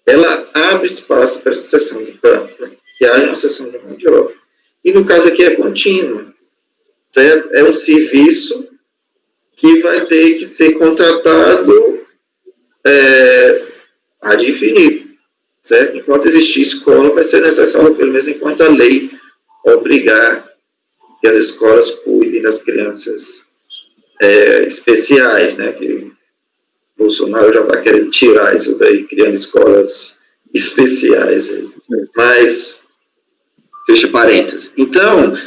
ela abre espaço para que haja uma cessão de mão de obra. E no caso aqui é contínua. Certo? É um serviço que vai ter que ser contratado ad infinitum. Certo? Enquanto existir escola, vai ser necessário, pelo menos enquanto a lei obrigar que as escolas cuidem das crianças especiais, né? Que Bolsonaro já está querendo tirar isso daí, criando escolas especiais. Mas, fecha parênteses. Então,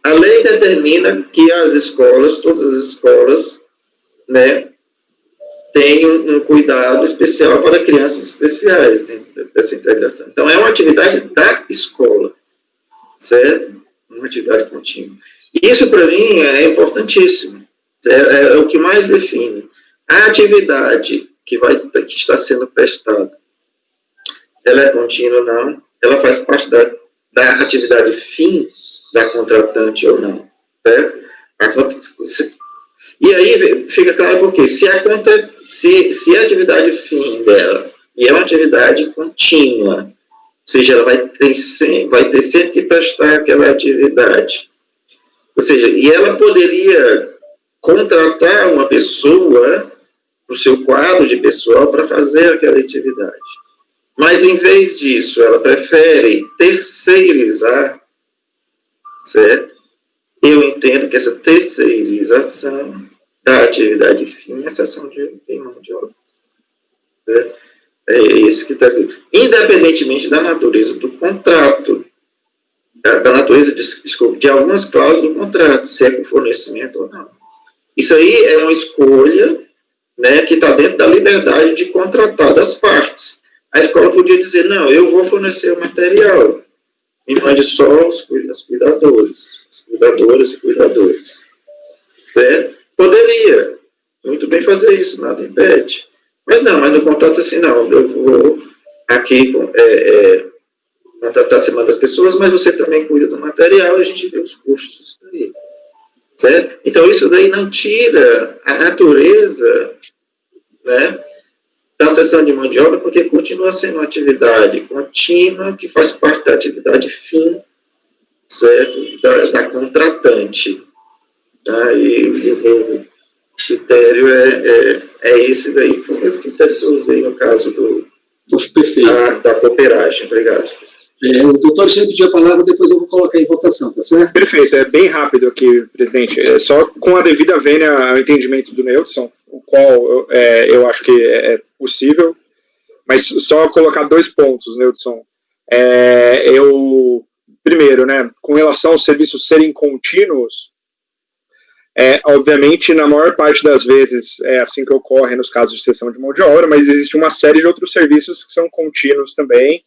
a lei determina que as escolas, todas as escolas, né, têm um cuidado especial para crianças especiais dentro dessa integração. Então, é uma atividade da escola, certo? Uma atividade contínua. E isso, para mim, é importantíssimo. É o que mais define. A atividade que está sendo prestada, ela é contínua ou não? Ela faz parte da atividade fim da contratante ou não? Certo? E aí fica claro porque se a atividade fim dela e é uma atividade contínua, ou seja, ela vai ter sempre que prestar aquela atividade. Ou seja, e ela poderia contratar uma pessoa no seu quadro de pessoal para fazer aquela atividade. Mas, em vez disso, ela prefere terceirizar, certo? Eu entendo que essa terceirização da atividade fim é cessão de mão de obra. Certo? É isso que está aqui. Independentemente da natureza do contrato, da natureza, desculpa, de algumas cláusulas do contrato, se é com fornecimento ou não. Isso aí é uma escolha, né, que está dentro da liberdade de contratar das partes. A escola podia dizer, não, eu vou fornecer o material, me mande só as cuidadoras e cuidadores. Certo? Poderia muito bem fazer isso, nada impede. Mas no contrato assim, não, eu vou aqui contratar semana das pessoas, mas você também cuida do material e a gente vê os custos disso daí. Certo? Então, isso daí não tira a natureza, né, da cessão de mão de obra, porque continua sendo uma atividade contínua, que faz parte da atividade fim, certo? Da contratante. Tá? E o meu critério é esse daí, foi o mesmo critério que eu usei no caso da cooperagem. Obrigado. O doutor Alexandre pediu a palavra, depois eu vou colocar em votação, tá certo? Perfeito, é bem rápido aqui, presidente. Só com a devida vênia ao entendimento do Neudson, o qual eu acho que é possível, mas só colocar 2 pontos, Neudson. Primeiro, né, com relação aos serviços serem contínuos, obviamente, na maior parte das vezes é assim que ocorre nos casos de cessão de mão de obra, mas existe uma série de outros serviços que são contínuos também,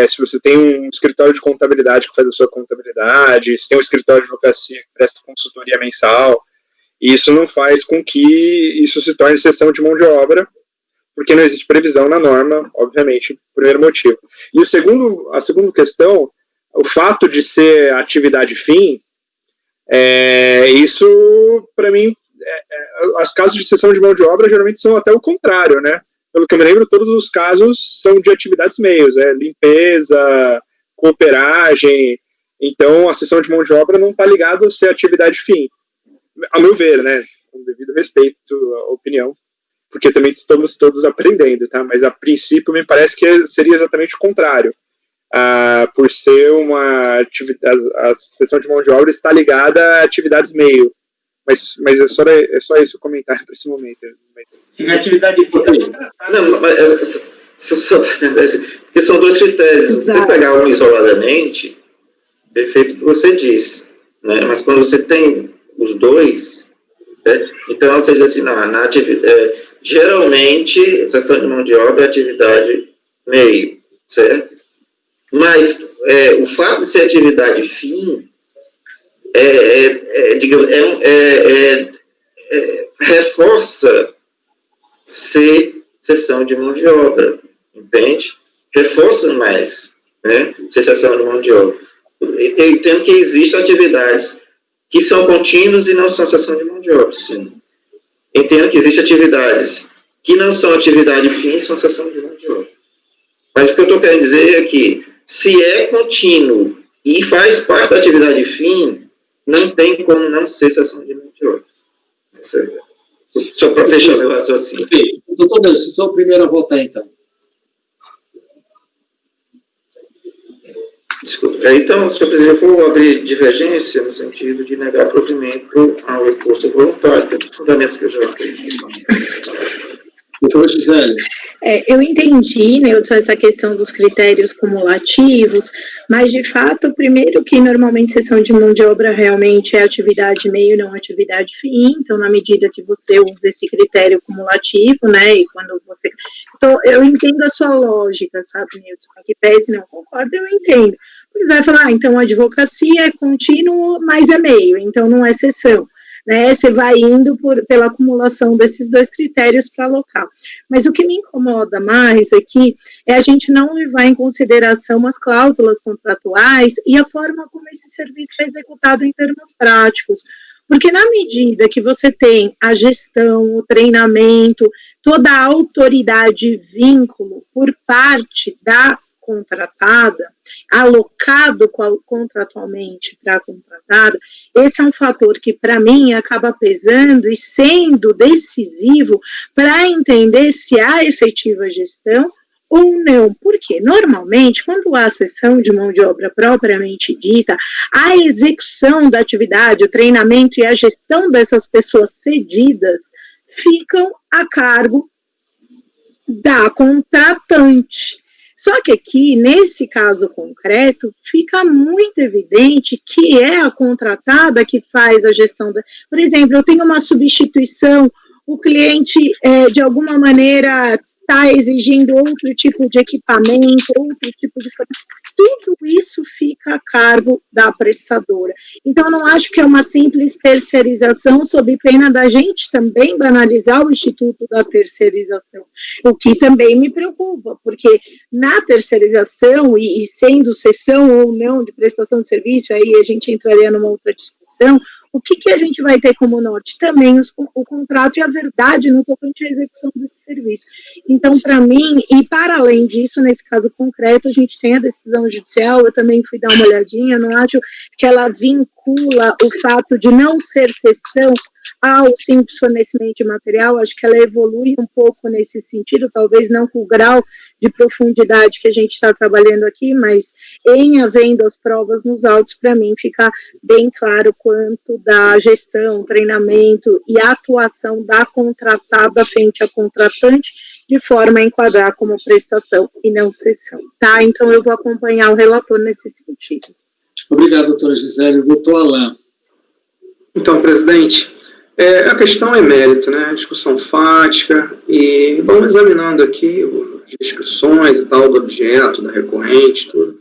se você tem um escritório de contabilidade que faz a sua contabilidade, se tem um escritório de advocacia que presta consultoria mensal, isso não faz com que isso se torne cessão de mão de obra, porque não existe previsão na norma, obviamente, primeiro motivo. E a segunda questão, o fato de ser atividade fim, isso, para mim, as casos de cessão de mão de obra geralmente são até o contrário, né? Pelo que eu me lembro, todos os casos são de atividades meios, limpeza, cooperagem. Então, a cessão de mão de obra não está ligada a ser atividade fim, a meu ver, né? Com devido respeito à opinião, porque também estamos todos aprendendo, tá? Mas a princípio me parece que seria exatamente o contrário. Por ser uma atividade, a cessão de mão de obra está ligada a atividades meio. Mas é só esse o comentário para esse momento. Sim, atividade fica. Não, mas porque são dois critérios. Se você pegar um isoladamente, perfeito o que você disse, né? Mas quando você tem os dois, né? Então você diz assim, na atividade, geralmente, cessão de mão de obra é atividade meio, certo? Mas o fato de ser atividade fim reforça ser cessão de mão de obra, entende? Reforça mais, né? Ser cessão de mão de obra. Eu entendo que existem atividades que são contínuas e não são cessão de mão de obra, sim. Entendo que existem atividades que não são atividade fim e são cessão de mão de obra. Mas o que eu estou querendo dizer é que, se é contínuo e faz parte da atividade fim, não tem como não ser cessão de mão de obra. Só para fechar meu raciocínio. Doutor Nelson, sou o primeiro a votar, então. Desculpa. Então, senhor presidente, eu vou abrir divergência no sentido de negar provimento ao recurso voluntário, pelos fundamentos que eu já fiz. Doutora Gisele. Eu entendi, Neudson, essa questão dos critérios cumulativos, mas, de fato, primeiro que normalmente cessão de mão de obra realmente é atividade meio, não atividade fim, então, na medida que você usa esse critério cumulativo, né, e quando você... Então, eu entendo a sua lógica, sabe, Neudson, que pese não concordo, eu entendo. Ele vai falar, então, a advocacia é contínuo, mas é meio, então não é cessão. Né, você vai indo pela acumulação desses dois critérios para alocar. Mas o que me incomoda mais aqui é a gente não levar em consideração as cláusulas contratuais e a forma como esse serviço é executado em termos práticos. Porque na medida que você tem a gestão, o treinamento, toda a autoridade e vínculo por parte da contratada, alocado contratualmente para a contratada, esse é um fator que, para mim, acaba pesando e sendo decisivo para entender se há efetiva gestão ou não. Porque, normalmente, quando há cessão de mão de obra propriamente dita, a execução da atividade, o treinamento e a gestão dessas pessoas cedidas ficam a cargo da contratante. Só que aqui, nesse caso concreto, fica muito evidente que é a contratada que faz a gestão. Por exemplo, eu tenho uma substituição, o cliente, de alguma maneira, está exigindo outro tipo de equipamento, outro tipo de... Tudo isso fica a cargo da prestadora. Então, eu não acho que é uma simples terceirização, sob pena da gente também banalizar o instituto da terceirização, o que também me preocupa, porque na terceirização, e sendo cessão ou não de prestação de serviço, aí a gente entraria numa outra discussão, o que a gente vai ter como norte? Também o contrato e a verdade no tocante à execução desse serviço. Então, para mim, e para além disso, nesse caso concreto, a gente tem a decisão judicial, eu também fui dar uma olhadinha, não acho que ela vincula o fato de não ser cessão ao simples fornecimento de material, acho que ela evolui um pouco nesse sentido, talvez não com o grau de profundidade que a gente está trabalhando aqui, mas em havendo as provas nos autos, para mim fica bem claro quanto da gestão, treinamento e atuação da contratada frente à contratante, de forma a enquadrar como prestação e não cessão, tá? Então eu vou acompanhar o relator nesse sentido. Obrigado, doutora Gisele. Doutor Alain. Então, presidente, a questão é mérito, né? Discussão fática, e vamos examinando aqui de inscrições e tal, do objeto, da recorrente, tudo.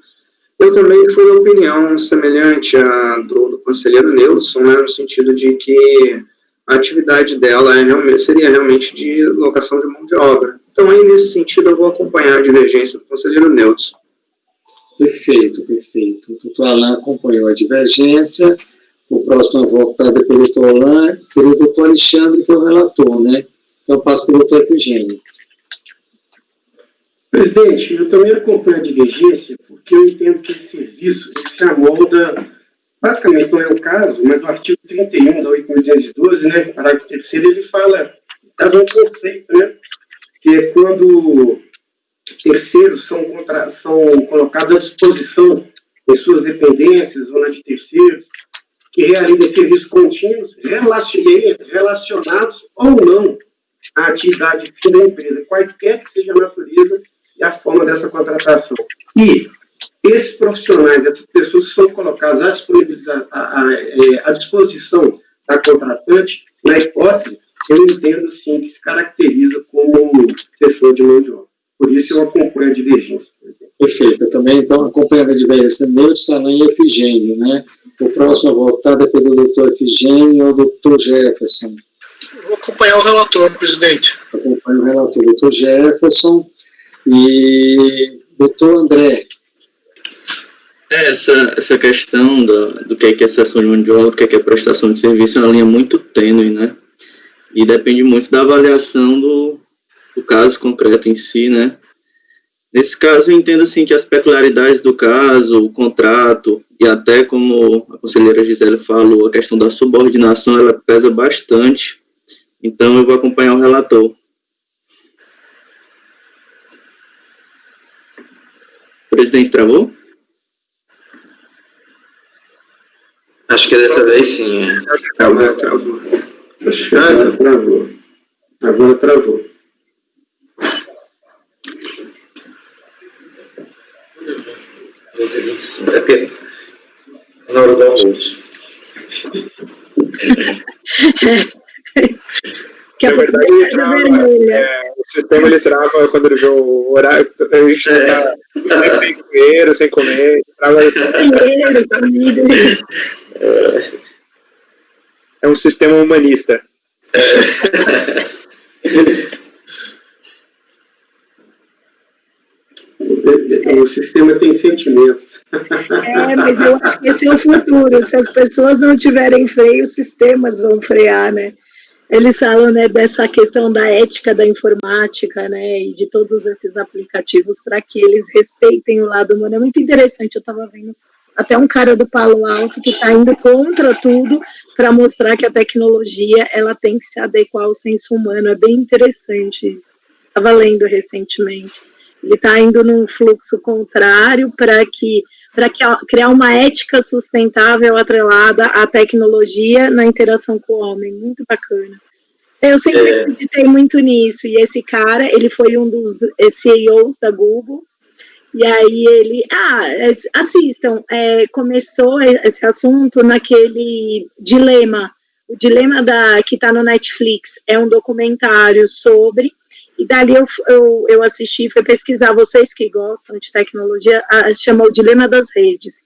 Eu também fui da opinião semelhante à do conselheiro Nilson, né, no sentido de que a atividade dela seria realmente de locação de mão de obra. Então, aí, nesse sentido, eu vou acompanhar a divergência do conselheiro Nilson. Perfeito, perfeito. O doutor Alain acompanhou a divergência. O próximo a votar depois do doutor Alain seria o doutor Alexandre, que é o relator, né? Então, eu passo para o doutor Efigênio. Presidente, eu também acompanho a divergência, porque eu entendo que esse serviço se amolda, basicamente não é o caso, mas no artigo 31 da 8.212, né, parágrafo 3º, ele fala, traz um conceito, né, que é quando terceiros são colocados à disposição em suas dependências ou na de terceiros, que realizam serviços contínuos relacionados ou não à atividade da empresa, quaisquer que seja a natureza e a forma dessa contratação. E esses profissionais, essas pessoas são colocadas à disposição da contratante, na hipótese, eu entendo, sim, que se caracteriza como cessão de mão de obra. Por isso, eu acompanho a divergência. Perfeito. Eu também, então, acompanho a divergência Nilson, Alain e Efigênio, né? O próximo a votar, depois do doutor Efigênio, é o doutor Jefferson. Eu vou acompanhar o relator, presidente. Acompanho o relator, doutor Jefferson e doutor André. Essa questão do que é cessão de mão de obra, do que é prestação de serviço, é uma linha muito tênue, né? E depende muito da avaliação do caso concreto em si, né? Nesse caso, eu entendo assim que as peculiaridades do caso, o contrato, e até como a conselheira Gisele falou, a questão da subordinação, ela pesa bastante. Então, eu vou acompanhar o relator. O presidente travou? Acho que dessa vez sim. Agora travou. Agora travou. É porque na hora do almoço. Que Na verdade, ele trava, o sistema ele trava quando ele vê o horário, a gente tá sem dinheiro, sem comer, trava assim. É um sistema humanista. O sistema tem sentimentos. Mas eu acho que esse é o futuro. Se as pessoas não tiverem freio, os sistemas vão frear, né? Eles falam, né, dessa questão da ética da informática, né, e de todos esses aplicativos para que eles respeitem o lado humano. É muito interessante. Eu estava vendo até um cara do Palo Alto que está indo contra tudo para mostrar que a tecnologia ela tem que se adequar ao senso humano. É bem interessante isso. Estava lendo recentemente. Ele está indo num fluxo contrário para criar uma ética sustentável atrelada à tecnologia na interação com o homem. Muito bacana. Eu sempre acreditei muito nisso. E esse cara, ele foi um dos CEOs da Google. E aí ele... assistam. Começou esse assunto naquele Dilema. O Dilema que está no Netflix. É um documentário sobre... E dali eu assisti, fui pesquisar, vocês que gostam de tecnologia, chama O Dilema das Redes.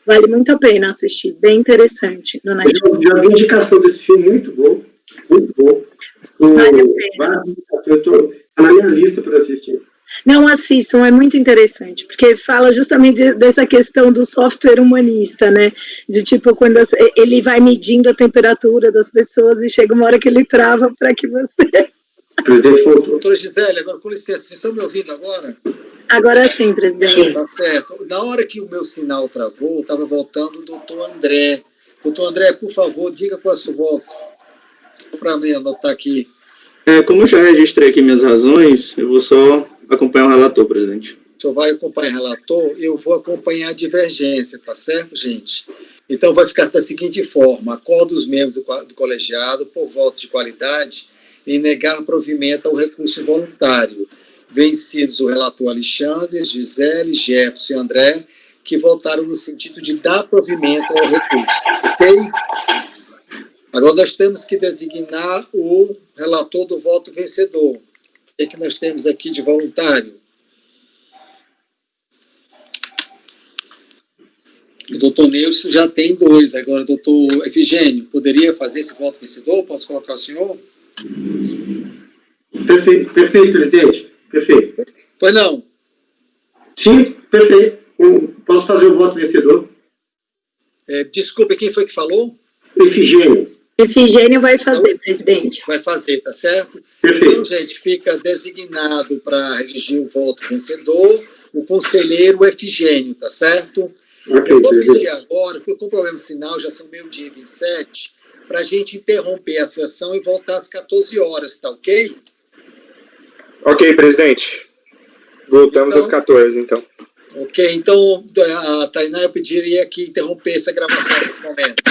Vale muito a pena assistir, bem interessante no Netflix. Eu já vi indicação desse filme, muito bom, muito bom. Vale a pena. Está na minha lista para assistir. Não assistam, é muito interessante, porque fala justamente dessa questão do software humanista, né? De tipo, quando ele vai medindo a temperatura das pessoas e chega uma hora que ele trava para que você... Doutora Gisele, agora com licença, vocês estão me ouvindo agora? Agora sim, presidente. Sim. Tá certo. Na hora que o meu sinal travou, estava voltando o doutor André. Doutor André, por favor, diga qual é o seu voto. Para mim anotar aqui. Como eu já registrei aqui minhas razões, eu vou só acompanhar o relator, presidente. O senhor vai acompanhar o relator, eu vou acompanhar a divergência, tá certo, gente? Então vai ficar da seguinte forma: acordo os membros do colegiado por voto de qualidade em negar provimento ao recurso voluntário. Vencidos o relator Alexandre, Gisele, Jefferson e André, que votaram no sentido de dar provimento ao recurso. Ok? Agora nós temos que designar o relator do voto vencedor. O que nós temos aqui de voluntário? O doutor Neucio já tem 2. Agora, doutor Efigênio, poderia fazer esse voto vencedor? Posso colocar o senhor? Perfeito, presidente. Perfeito. Pois não. Sim, perfeito. Posso fazer o voto vencedor? Desculpe, quem foi que falou? Efigênio. Efigênio vai fazer, presidente. Vai fazer, tá certo? Perfeito. Então, gente, fica designado para redigir o voto vencedor o conselheiro Efigênio, tá certo? Ok, Eu vou presidente. pedir agora, porque com problema de sinal, já são meio-dia e 27, para a gente interromper a sessão e voltar às 14 horas, tá ok? Ok, presidente. Voltamos Então, às 14, então. Ok, então, a Tainá, eu pediria que interrompesse a gravação nesse momento.